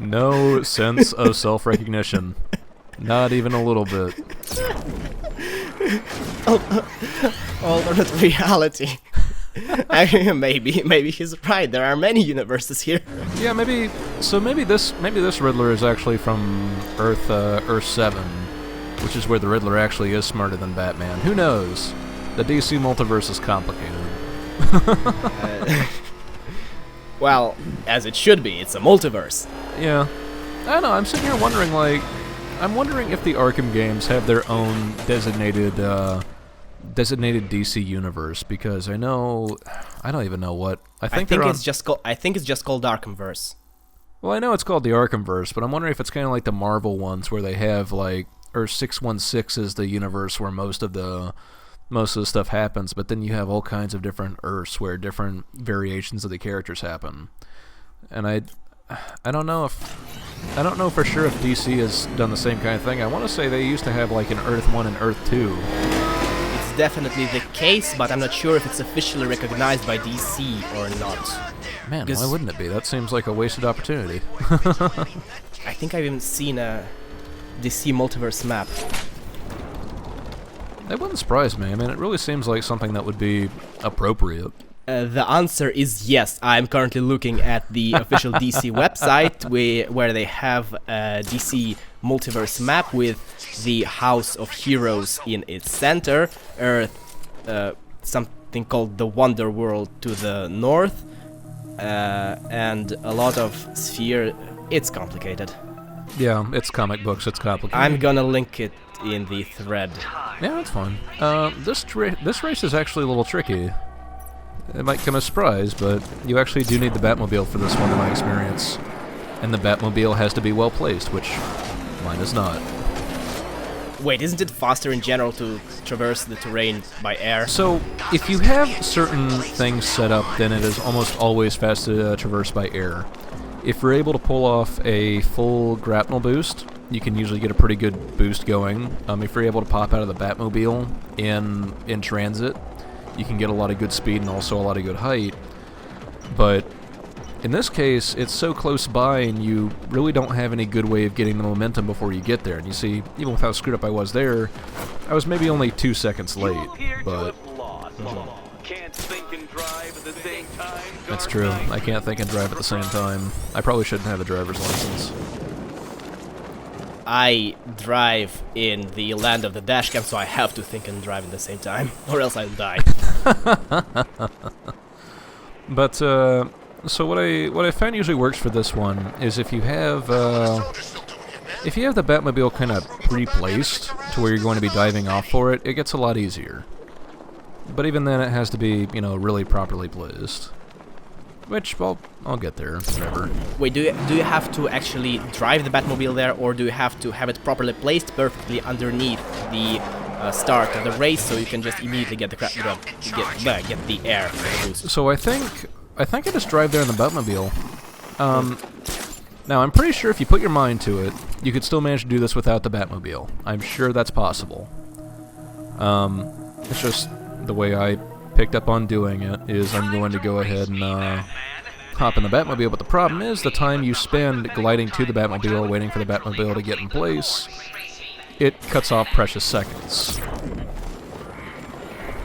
No sense of self-recognition. Not even a little bit. Alternate reality. Actually, maybe he's right. There are many universes here. Yeah, maybe this Riddler is actually from Earth 7, which is where the Riddler actually is smarter than Batman. Who knows? The DC multiverse is complicated. Well, as it should be. It's a multiverse. Yeah. I don't know, I'm sitting here wondering, I'm wondering if the Arkham games have their own designated DC universe, because I don't even know what. I think it's just called Arkhamverse. Well, I know it's called the Arkhamverse, but I'm wondering if it's kind of like the Marvel ones where they have Earth 616 is the universe where most of the stuff happens, but then you have all kinds of different Earths where different variations of the characters happen. And I don't know for sure if DC has done the same kind of thing. I want to say they used to have an Earth 1 and Earth 2. It's definitely the case, but I'm not sure if it's officially recognized by DC or not. Man, why wouldn't it be? That seems like a wasted opportunity. I think I've even seen a DC multiverse map. That wouldn't surprise me. I mean, it really seems like something that would be appropriate. The answer is yes. I'm currently looking at the official DC website where they have a DC multiverse map with the House of Heroes in its center, Earth, something called the Wonder World to the north, and a lot of sphere. It's complicated. Yeah, it's comic books, it's complicated. I'm gonna link it in the thread. Yeah, that's fine. This race is actually a little tricky. It might come as a surprise, but you actually do need the Batmobile for this one, in my experience. And the Batmobile has to be well placed, which mine is not. Wait, isn't it faster in general to traverse the terrain by air? So, if you have certain things set up, then it is almost always fast to traverse by air. If you're able to pull off a full grapnel boost, you can usually get a pretty good boost going. If you're able to pop out of the Batmobile in transit, you can get a lot of good speed and also a lot of good height. But in this case, it's so close by, and you really don't have any good way of getting the momentum before you get there. And you see, even with how screwed up I was there, I was maybe only 2 seconds late, but Can't think and drive at the same time. that's true. I can't think and drive at the same time. I probably shouldn't have a driver's license. I drive in the land of the dashcam, so I have to think and drive at the same time, or else I'll die. But so what I found usually works for this one is if you have the Batmobile kind of pre-placed to where you're going to be diving off for it, it gets a lot easier. But even then, it has to be, you know, really properly placed. Which, well, I'll get there, whatever. Wait, do you have to actually drive the Batmobile there, or do you have to have it properly placed perfectly underneath the start of the race, so you can just immediately get the air boost? So I think I just drive there in the Batmobile. Now I'm pretty sure if you put your mind to it, you could still manage to do this without the Batmobile. I'm sure that's possible. It's just the way I picked up on doing it is I'm going to go ahead and hop in the Batmobile, but the problem is the time you spend gliding to the Batmobile, waiting for the Batmobile to get in place, it cuts off precious seconds.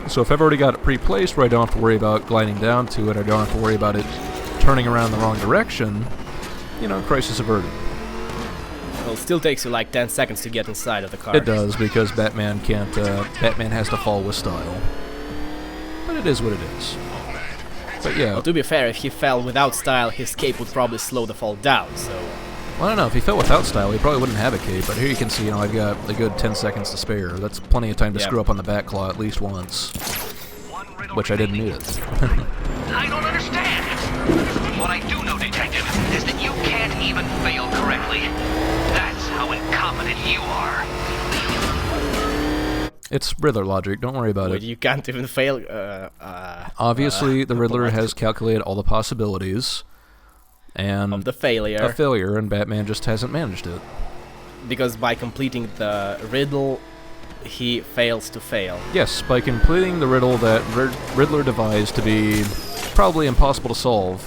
So if I've already got it pre-placed where I don't have to worry about gliding down to it, I don't have to worry about it turning around the wrong direction, you know, crisis averted. Well, it still takes you like 10 seconds to get inside of the car. It does, because Batman can't, Batman has to fall with style. But it is what it is. But yeah. Well, to be fair, if he fell without style, his cape would probably slow the fall down, so... Well, I don't know, if he fell without style, he probably wouldn't have a cape, but here you can see, you know, I've got a good 10 seconds to spare. That's plenty of time to screw up on the back claw at least once. Which I didn't need it. I don't understand. What I do know, Detective, is that you can't even fail correctly. That's how incompetent you are. It's Riddler logic, don't worry about Wait, it. you can't even fail, Obviously, the Riddler has calculated all the possibilities, and of the failure. a failure, and Batman just hasn't managed it. Because by completing the riddle, he fails to fail. Yes, by completing the riddle that Riddler devised to be probably impossible to solve,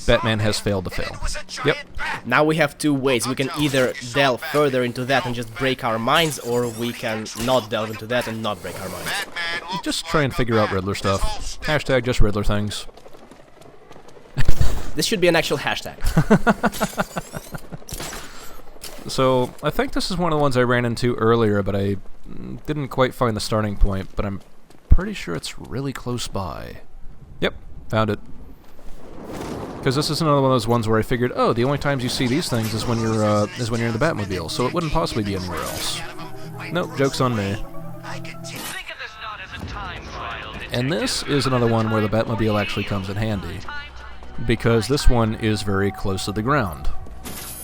Batman has failed to fail. Yep. Now we have two ways. We can either delve further into that and just break our minds, or we can not delve into that and not break our minds. Just try and figure out Riddler stuff. Hashtag just Riddler things. This should be an actual hashtag. So, I think this is one of the ones I ran into earlier, but I didn't quite find the starting point, but I'm pretty sure it's really close by. Yep, found it. Because this is another one of those ones where I figured, oh, the only times you see these things is when you're in the Batmobile, so it wouldn't possibly be anywhere else. Nope, joke's on me. Think of this not as a time trial, Detective. And this is another one where the Batmobile actually comes in handy, because this one is very close to the ground.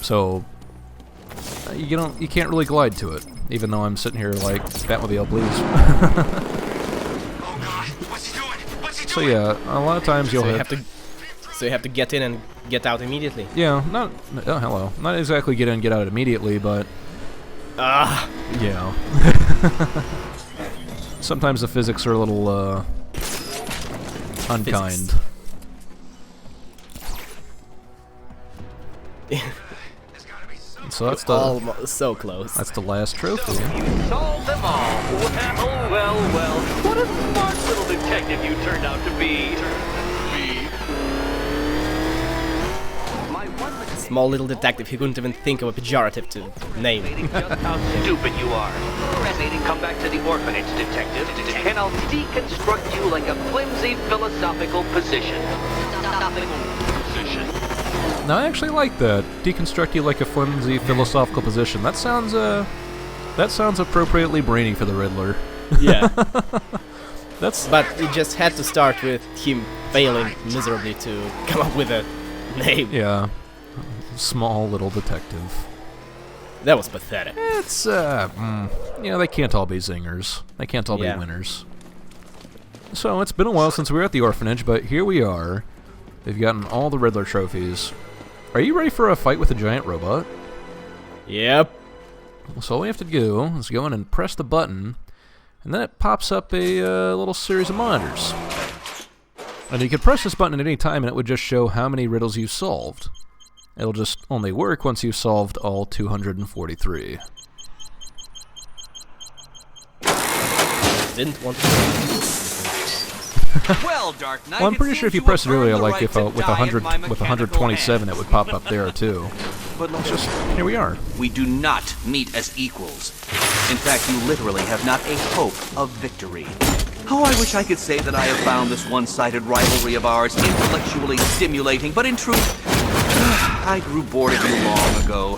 So you can't really glide to it, even though I'm sitting here like, Batmobile, please. So yeah, a lot of times you'll So you have to get in and get out immediately. Yeah, not exactly get in, get out immediately, but yeah. Sometimes the physics are a little unkind. So that's almost so close. That's the last trophy. You solved them all. Well. What a smart little detective you turned out to be. Small little detective, he couldn't even think of a pejorative to name. Just how stupid you are. Come back to the orphanage, Detective, and I'll deconstruct you like a flimsy philosophical position. No, I actually like that. Deconstruct you like a flimsy philosophical position. That sounds appropriately brainy for the Riddler. Yeah. But it just had to start with him failing miserably to come up with a name. Yeah. Small little detective. That was pathetic. It's, they can't all be zingers. They can't all be winners. So, it's been a while since we were at the orphanage, but here we are. We've gotten all the Riddler trophies. Are you ready for a fight with a giant robot? Yep. So all we have to do is go in and press the button, And then it pops up a little series of monitors. And you can press this button at any time and it would just show how many riddles you've solved. It'll just only work once you've solved all 243. Didn't want to. Well, Dark Knight, Well, I'm pretty sure if you press it earlier, like if with 127, it would pop up there too. But It's just, here we are. we do not meet as equals. In fact, you literally have not a hope of victory. Oh, I wish I could say that I have found this one-sided rivalry of ours intellectually stimulating, but in truth, I grew bored of you long ago.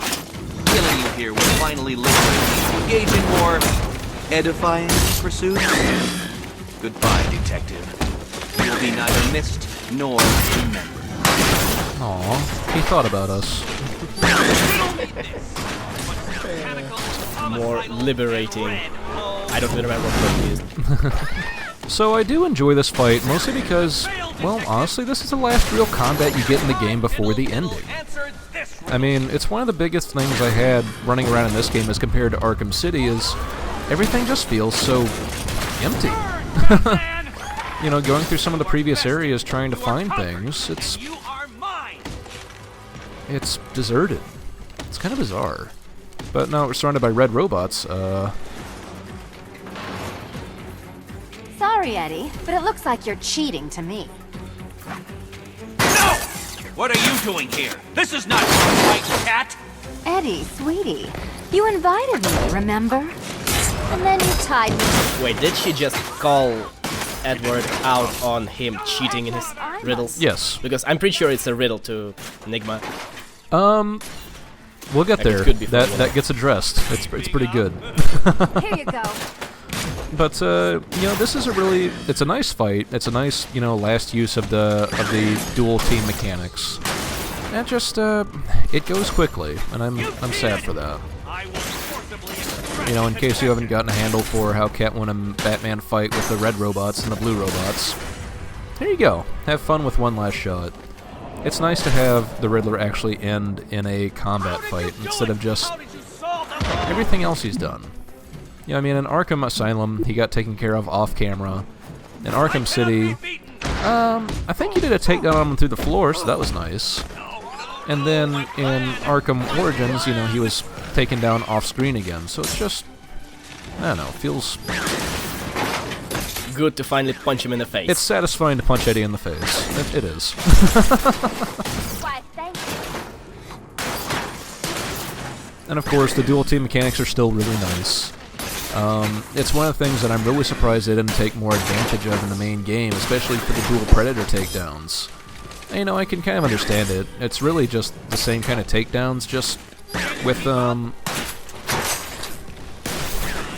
Killing you here will finally liberate me to engage in more edifying pursuits. Goodbye, detective. You'll be neither missed nor remembered. Aw, he thought about us. More liberating. I don't even remember what it is. So I do enjoy this fight, mostly because, well, honestly, this is the last real combat you get in the game before the ending. I mean, it's one of the biggest things I had running around in this game as compared to Arkham City is everything just feels so empty. You know, going through some of the previous areas trying to find things, it's deserted. It's kind of bizarre. But now we're surrounded by red robots, Sorry, Eddie, but it looks like you're cheating to me. No! What are you doing here? This is not right, cat! Eddie, sweetie, you invited me, remember? And then you tied me. Wait, did she just call Edward out on him cheating in his riddles? Yes. Because I'm pretty sure it's a riddle to Enigma. We'll get Like, there. it's good before That gets addressed. It's pretty good. Here you go. But you know, this is it's a nice fight. It's a nice, you know, last use of the dual team mechanics. And just it goes quickly, and I'm sad for that. You know, in case you haven't gotten a handle for how Catwoman and Batman fight with the red robots and the blue robots, there you go. Have fun with one last shot. It's nice to have the Riddler actually end in a combat fight instead of just everything else he's done. Yeah, I mean, in Arkham Asylum, he got taken care of off-camera. In Arkham City, I think he did a takedown on him through the floor, so that was nice. And then in Arkham Origins, you know, he was taken down off-screen again, so it's just, I don't know, feels... Good to finally punch him in the face. It's satisfying to punch Eddie in the face. It is. Why, thank you. And of course, the dual team mechanics are still really nice. It's one of the things that I'm really surprised they didn't take more advantage of in the main game, especially for the dual Predator takedowns. And, you know, I can kind of understand it. It's really just the same kind of takedowns, just with,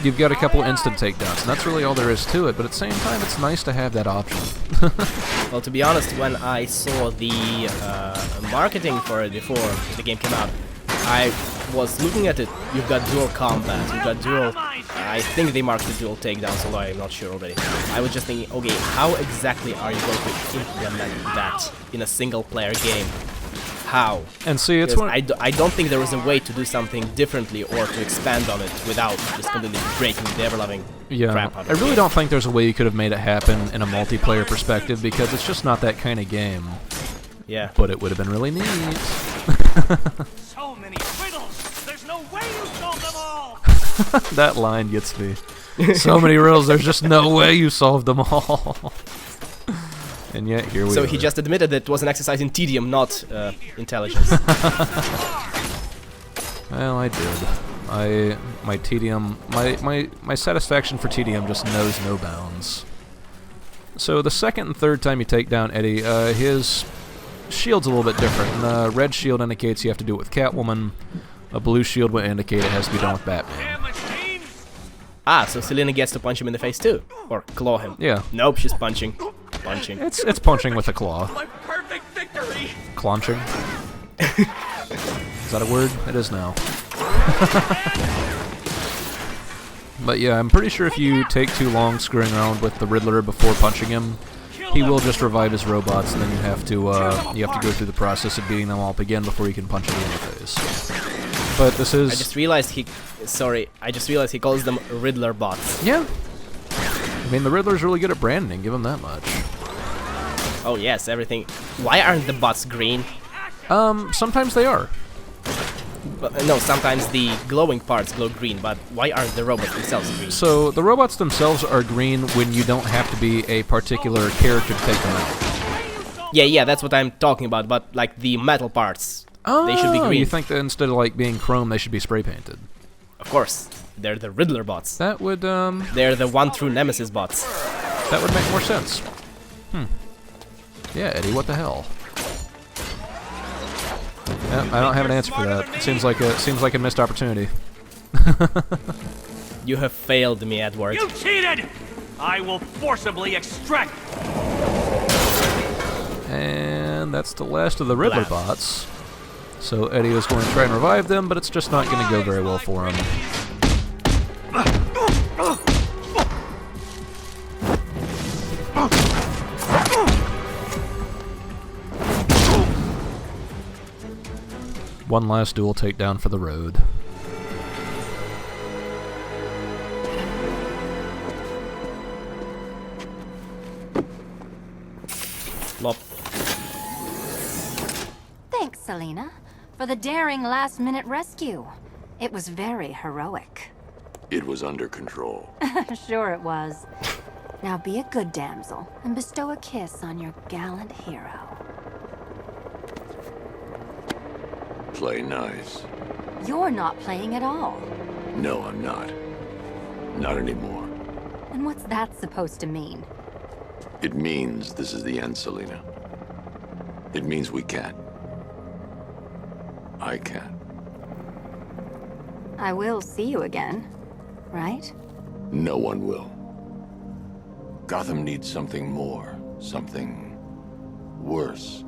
you've got a couple instant takedowns, and that's really all there is to it, but at the same time, it's nice to have that option. Well, to be honest, when I saw the marketing for it before the game came out, I was looking at it. You've got dual combat, you've got dual... I think they marked the dual takedowns, although I'm not sure already. I was just thinking, okay, how exactly are you going to implement that in a single-player game? How? And see, it's Because one... I don't think there is a way to do something differently or to expand on it without just completely breaking the ever-loving crap out of I really it. don't think there's a way you could have made it happen in a multiplayer perspective, because it's just not that kind of game. Yeah. But it would have been really neat. So many riddles! There's no way you solved them all! That line gets me. So many riddles, there's just no way you solved them all. And yet, here we are. So he just admitted that it was an exercise in tedium, not intelligence. Well, I did. My tedium, my satisfaction for tedium just knows no bounds. So the second and third time you take down Eddie, his shield's a little bit different. The red shield indicates you have to do it with Catwoman. A blue shield would indicate it has to be done with Batman. Ah, so Selina gets to punch him in the face too? Or claw him? Yeah. Nope, she's punching. Punching. It's punching with a claw. My perfect victory! Clonching. Is that a word? It is now. But yeah, I'm pretty sure if you take too long screwing around with the Riddler before punching him, he will just revive his robots, and then you have to go through the process of beating them all up again before you can punch him in the face. But this is... I just realized he calls them Riddler bots. Yeah. mean, the Riddler's really good at branding, give him that much. Oh yes, everything. Why aren't the bots green? Sometimes they are. No, sometimes the glowing parts glow green, but why aren't the robots themselves green? So, the robots themselves are green when you don't have to be a particular character to take them out. Yeah, that's what I'm talking about, but like the metal parts, they should be green. You think that instead of like being chrome, they should be spray painted? Of course, they're the Riddler bots. That would, They're the one true Nemesis bots. that would make more sense. Yeah, Eddie, what the hell? Yeah, I don't have an answer for that. It seems like a missed opportunity. You have failed me, Edward. You cheated! I will forcibly extract. And that's the last of the Riddler bots. So Eddie is going to try and revive them, but it's just not going to go very well for him. One last dual takedown for the road. Flop. Thanks, Selena, for the daring last-minute rescue. It was very heroic. It was under control. Sure it was. Now be a good damsel and bestow a kiss on your gallant hero. Play nice. You're not playing at all. No, I'm not. Not anymore. And what's that supposed to mean? It means this is the end, Selena. It means we can't. I can't. I will see you again, right? No one will. Gotham needs something more, something worse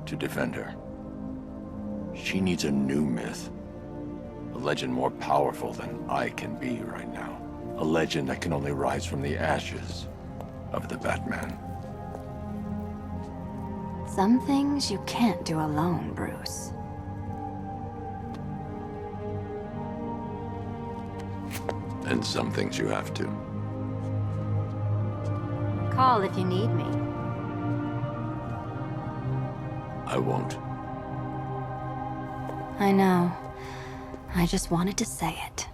to defend her. She needs a new myth. A legend more powerful than I can be right now. A legend that can only rise from the ashes of the Batman. Some things you can't do alone, Bruce. And some things you have to. Call if you need me. I won't. I know. I just wanted to say it.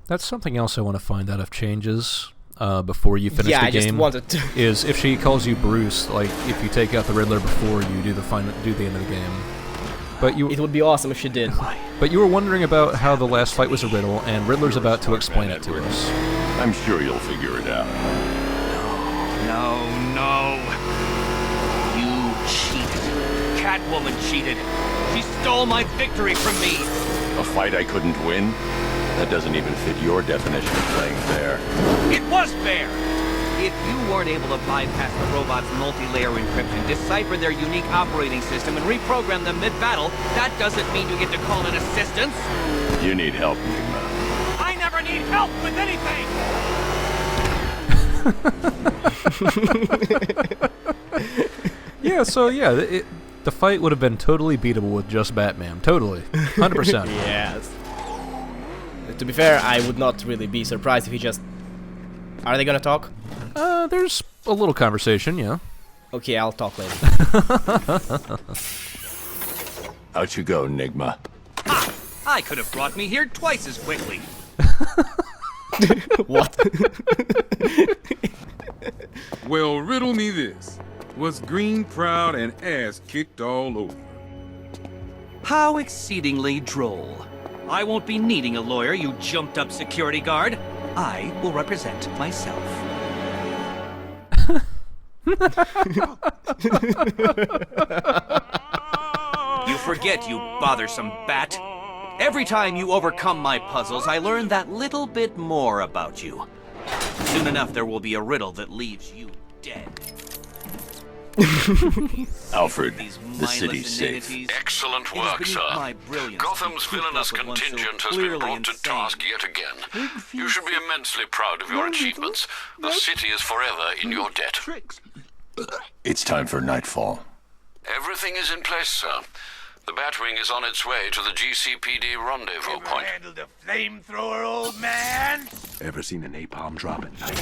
That's something else I want to find out if changes before you finish the game. I just wanted to. Is if she calls you Bruce, like if you take out the Riddler before you do the end of the game. But It would be awesome if she did. But you were wondering about how the last fight was a riddle, and Riddler's about to explain it to us. I'm sure you'll figure it out. No. You cheated. Catwoman cheated. She stole my victory from me. A fight I couldn't win? That doesn't even fit your definition of playing fair. It was fair. If you weren't able to bypass the robot's multi-layer encryption, decipher their unique operating system, and reprogram them mid-battle, that doesn't mean you get to call in assistance. You need help, Nigma. I never need help with anything! The fight would have been totally beatable with just Batman. Totally. 100%. Yes. To be fair, I would not really be surprised if he just... Are they gonna talk? There's a little conversation, yeah. Okay, I'll talk later. Out you go, Nigma. Ha! I could have brought me here twice as quickly. What? Well, riddle me this. Was Green proud and ass kicked all over? How exceedingly droll. I won't be needing a lawyer, you jumped-up security guard. I will represent myself. You forget, you bothersome bat. Every time you overcome my puzzles, I learn that little bit more about you. Soon enough, there will be a riddle that leaves you dead. Alfred, the city's safe. Excellent work, sir. Gotham's villainous contingent has been brought to task yet again. You should be immensely proud of your achievements. The city is forever in your debt. It's time for Nightfall. Everything is in place, sir. The Batwing is on its way to the GCPD rendezvous point. Handled a flamethrower, old man? Ever seen a napalm drop at night?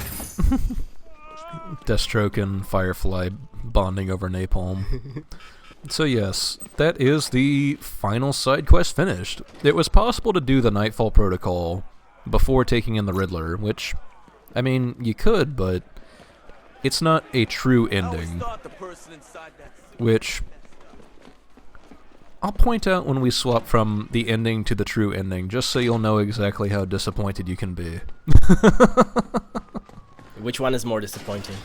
Deathstroke and Firefly bonding over napalm. So yes, that is the final side quest finished. It was possible to do the Nightfall protocol before taking in the Riddler, which, I mean, you could, but it's not a true ending, which I'll point out when we swap from the ending to the true ending, just so you'll know exactly how disappointed you can be. Which one is more disappointing?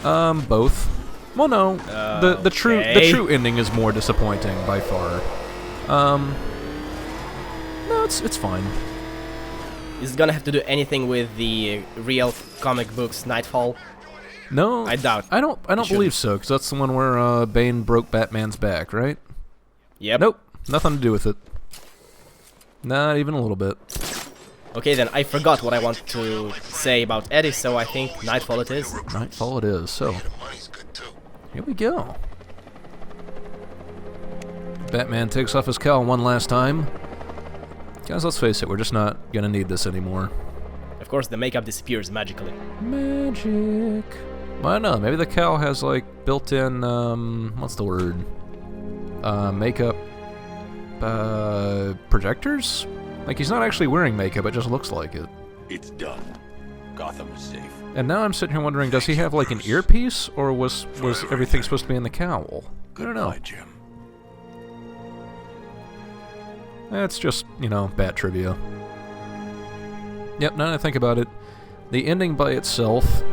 Both. Well, no, the true ending is more disappointing by far. No, it's fine. Is it gonna have to do anything with the real comic books Nightfall? No, I doubt. I don't believe so, because that's the one where Bane broke Batman's back, right? Yep. Nope, nothing to do with it. Not even a little bit. Okay, then I forgot what I wanted to say about Eddie, so I think Nightfall it is. Nightfall it is, so here we go. Batman takes off his cowl one last time. Guys, let's face it, we're just not gonna need this anymore. Of course, the makeup disappears magically. Magic. Well, I don't know, maybe the cowl has, like, built-in, what's the word? Makeup, projectors? Like, he's not actually wearing makeup, it just looks like it. It's done. Gotham is safe. And now I'm sitting here wondering, does he have, like, an earpiece? Or was everything supposed to be in the cowl? I don't know. Goodbye, Jim. That's just, you know, bat trivia. Yep, now that I think about it, the ending by itself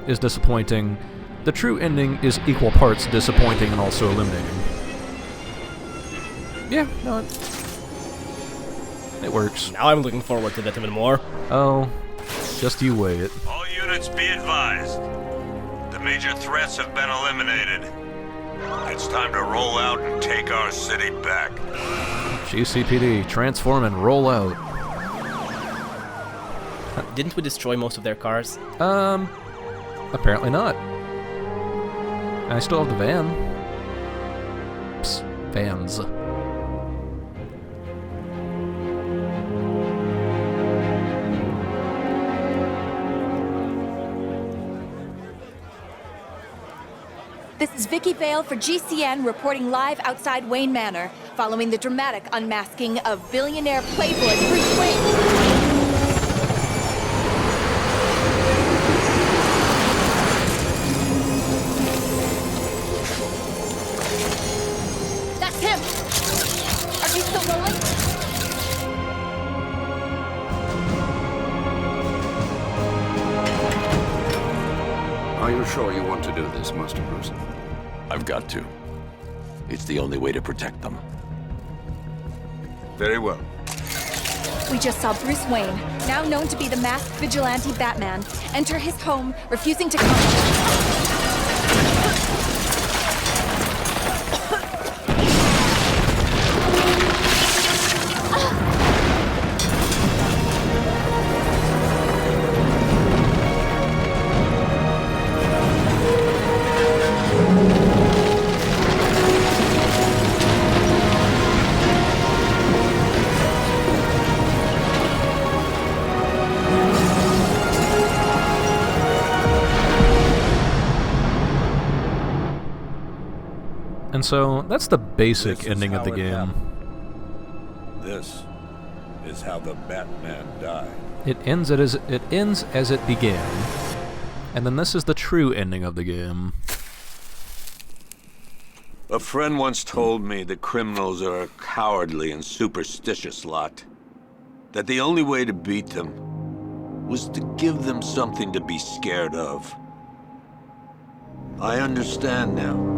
is disappointing. The true ending is equal parts disappointing and also eliminating. Yeah, no, it works. Now I'm looking forward to that even more. Oh, just you wait. All units be advised. The major threats have been eliminated. It's time to roll out and take our city back. GCPD, transform and roll out. Didn't we destroy most of their cars? Apparently not. I still have the van. Psst, vans. This is Vicky Vale for GCN reporting live outside Wayne Manor, following the dramatic unmasking of billionaire playboy Bruce Wayne. That's him! Are you still rolling? Are you sure you want to do this, Master Bruce? I've got to. It's the only way to protect them. Very well. We just saw Bruce Wayne, now known to be the masked vigilante Batman, enter his home, refusing to come. And so, that's the basic ending of the game. This is how the Batman died. It ends as it began. And then this is the true ending of the game. A friend once told me that criminals are a cowardly and superstitious lot. That the only way to beat them was to give them something to be scared of. I understand now.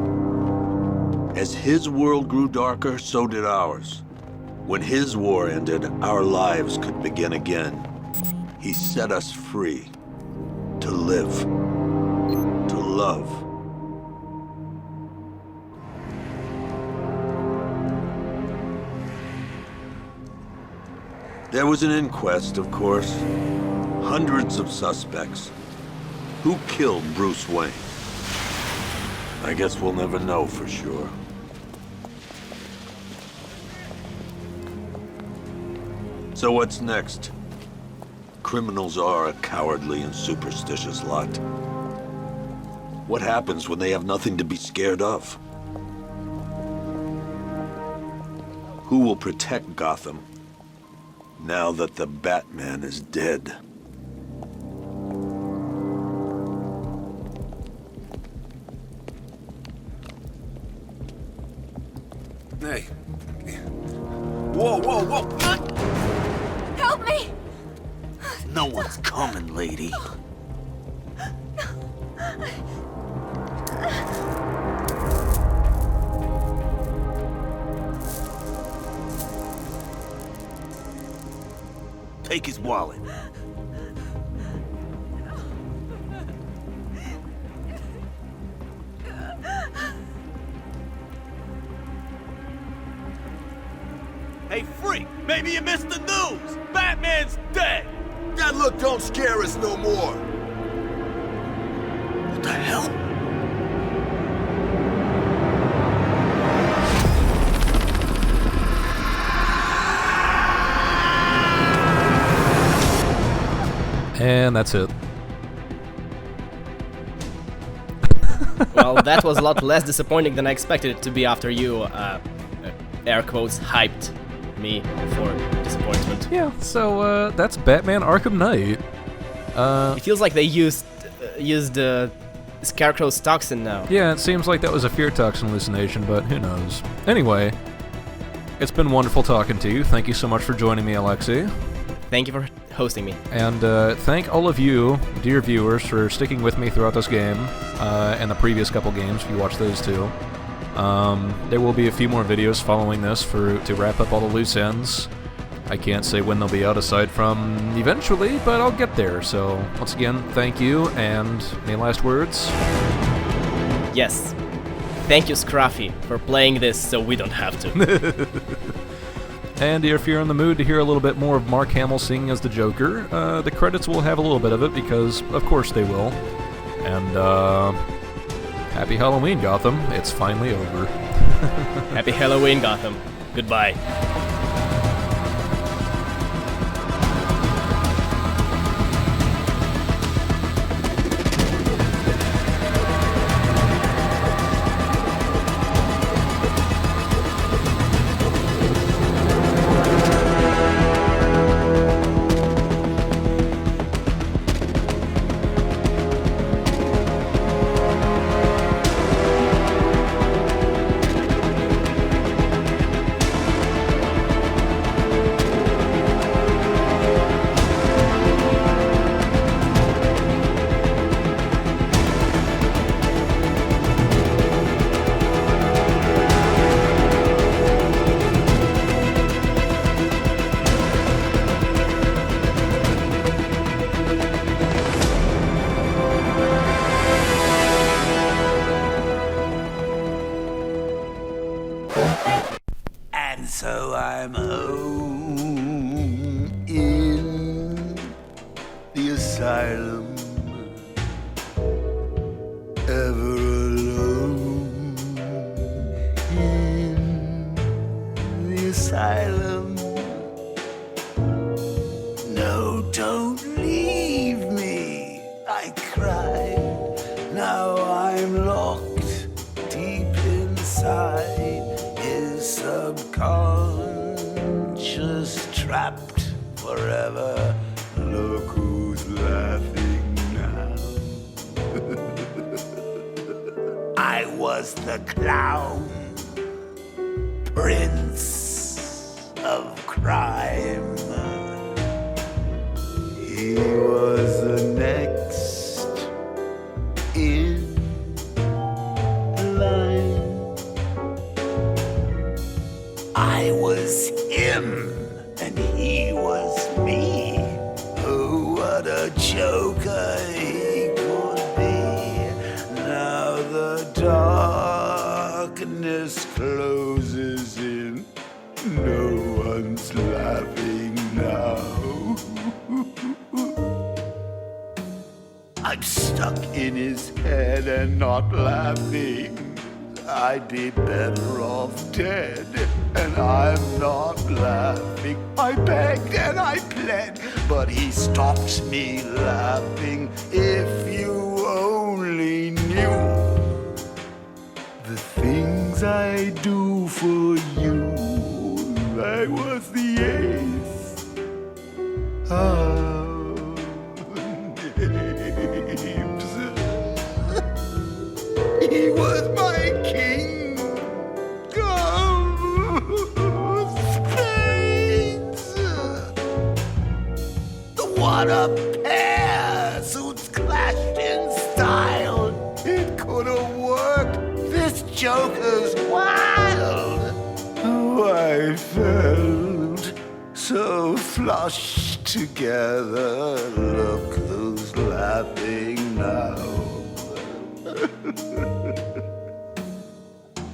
As his world grew darker, so did ours. When his war ended, our lives could begin again. He set us free. To live. To love. There was an inquest, of course. Hundreds of suspects. Who killed Bruce Wayne? I guess we'll never know for sure. So what's next? criminals are a cowardly and superstitious lot. What happens when they have nothing to be scared of? Who will protect Gotham now that the Batman is dead? Hey. Whoa, whoa, whoa! Help me! No one's coming, lady. Take his wallet. Hey, freak! Maybe you missed the news! Batman's dead! That look don't scare us no more! What the hell? And that's it. Well, that was a lot less disappointing than I expected it to be after you, air quotes, hyped me for disappointment. Yeah, so that's Batman Arkham Knight. It feels like they used Scarecrow's toxin now. Yeah, it seems like that was a fear toxin hallucination, but who knows. Anyway, it's been wonderful talking to you. Thank you so much for joining me, Alexei. Thank you for hosting me. And thank all of you, dear viewers, for sticking with me throughout this game, and the previous couple games, if you watched those too. There will be a few more videos following this to wrap up all the loose ends. I can't say when they'll be out aside from eventually, but I'll get there. So, once again, thank you, and any last words? Yes. Thank you, Scruffy, for playing this so we don't have to. And if you're in the mood to hear a little bit more of Mark Hamill singing as the Joker, the credits will have a little bit of it, because of course they will. And, happy Halloween, Gotham. It's finally over. Happy Halloween, Gotham. Goodbye. And so I'm home in the asylum, ever alone in the asylum. No, don't leave me, I cried. Now I'm locked deep inside his subconscious, trapped forever. Look who's laughing now. I was the clown, prince of crime. He was the next in line. I was him, and he was me. Oh, what a joker he could be. Now the darkness closes in. No one's laughing now. I'm stuck in his head and not laughing. I'd be better off dead, and I'm not laughing. I begged and I pled. but he stopped me laughing. If you only knew the things I do for you. I was the ace of names. He was my king of spades. The one-up pair suits clashed in style. It could have worked. This Joker's wild. Oh, I felt so flushed together. Look who's laughing now.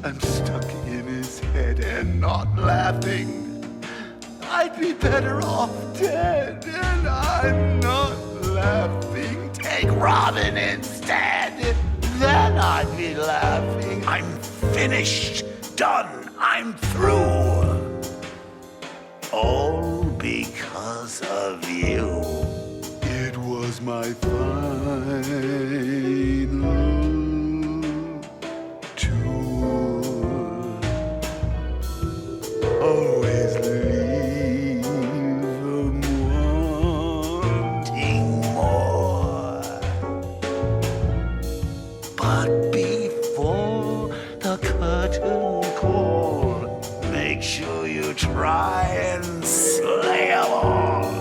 I'm stuck in his head and not laughing. I'd be better off dead, and I'm not laughing. Take Robin instead, then I'd be laughing. I'm finished, done, I'm through. All because of you. It was my final tour. Always leave them wanting more. But before the curtain call, make sure you try and slay 'em all.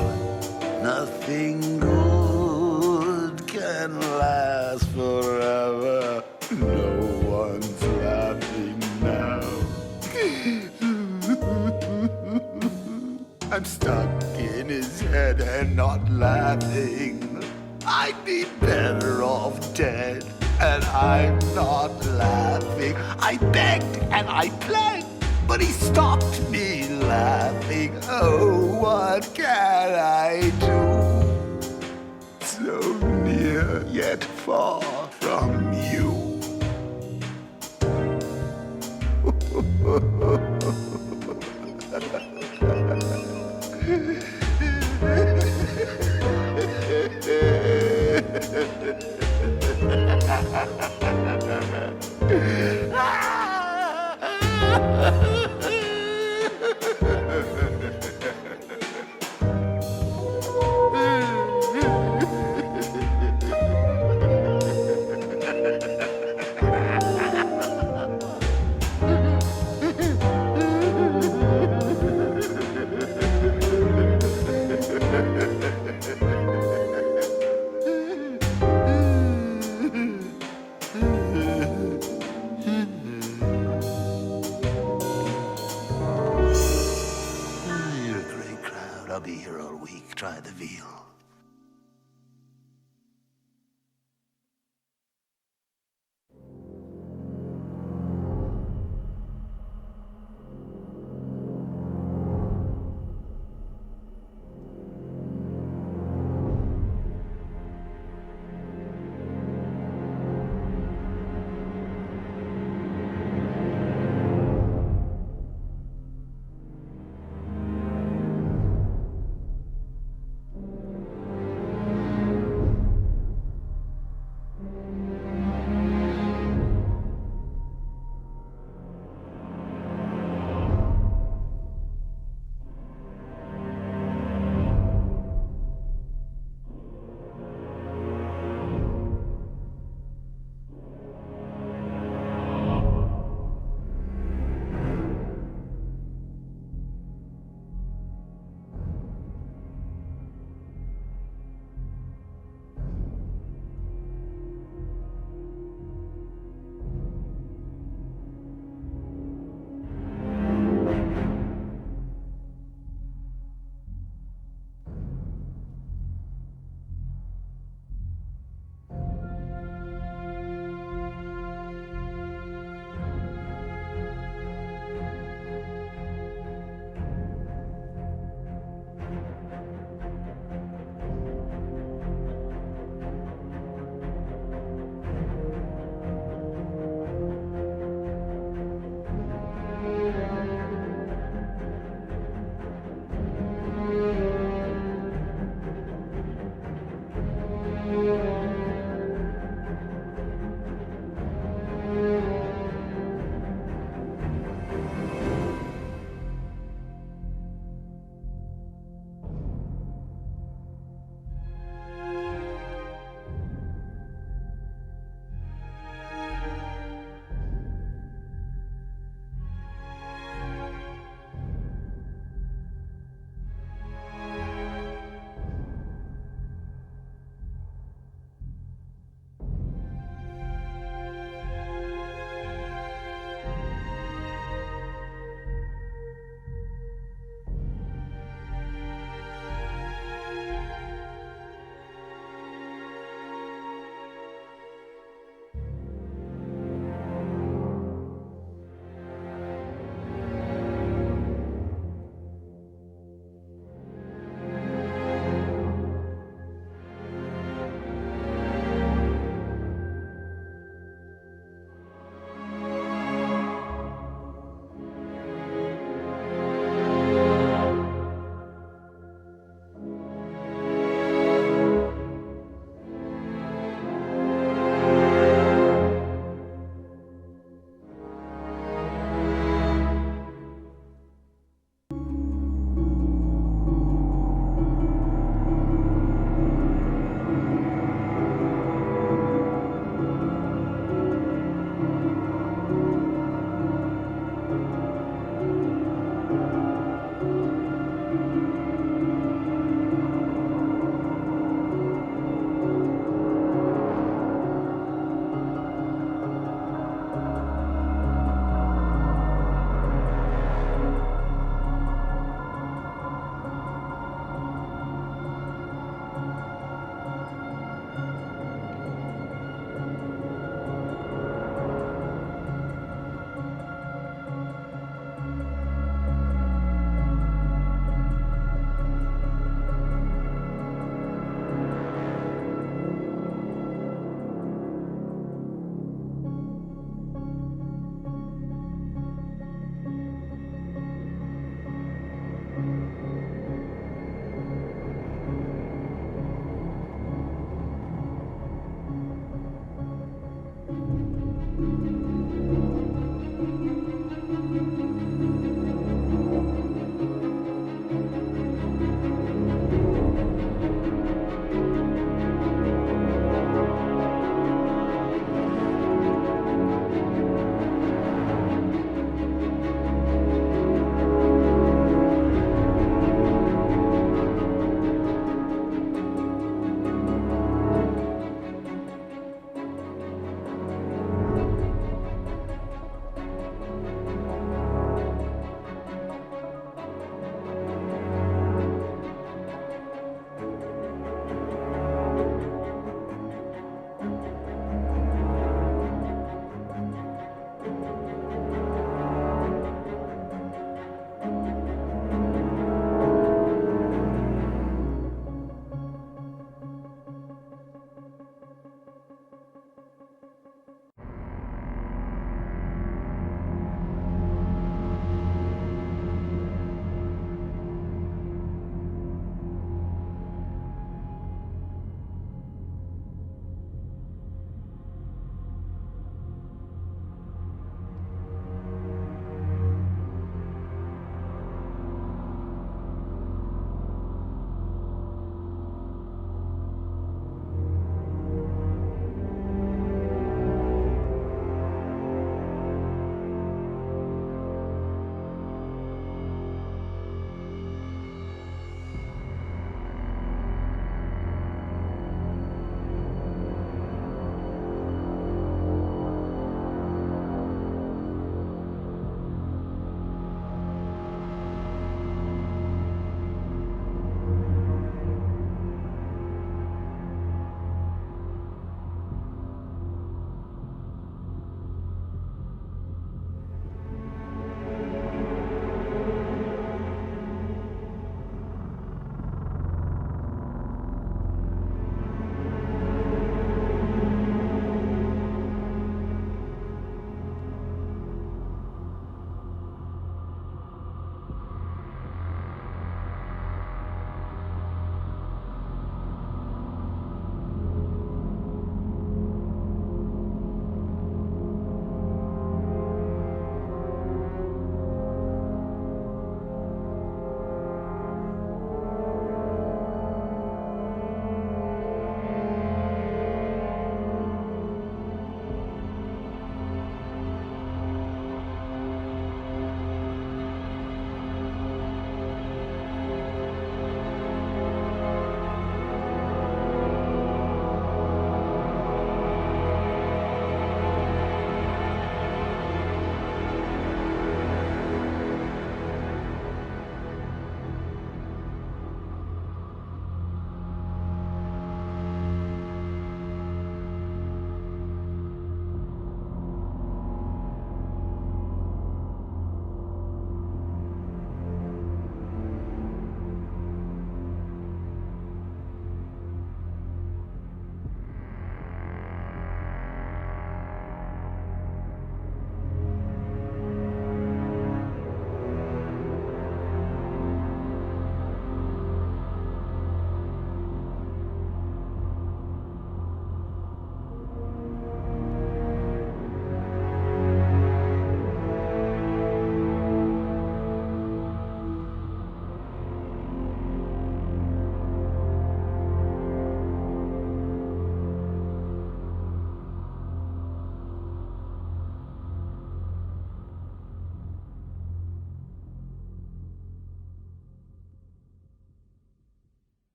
Nothing good can last forever. No one's laughing now. I'm stuck in his head and not laughing. I'd be better off dead, and I'm not laughing. I begged and I plead, but he stopped me laughing. Oh, what can I do? So near yet far from you.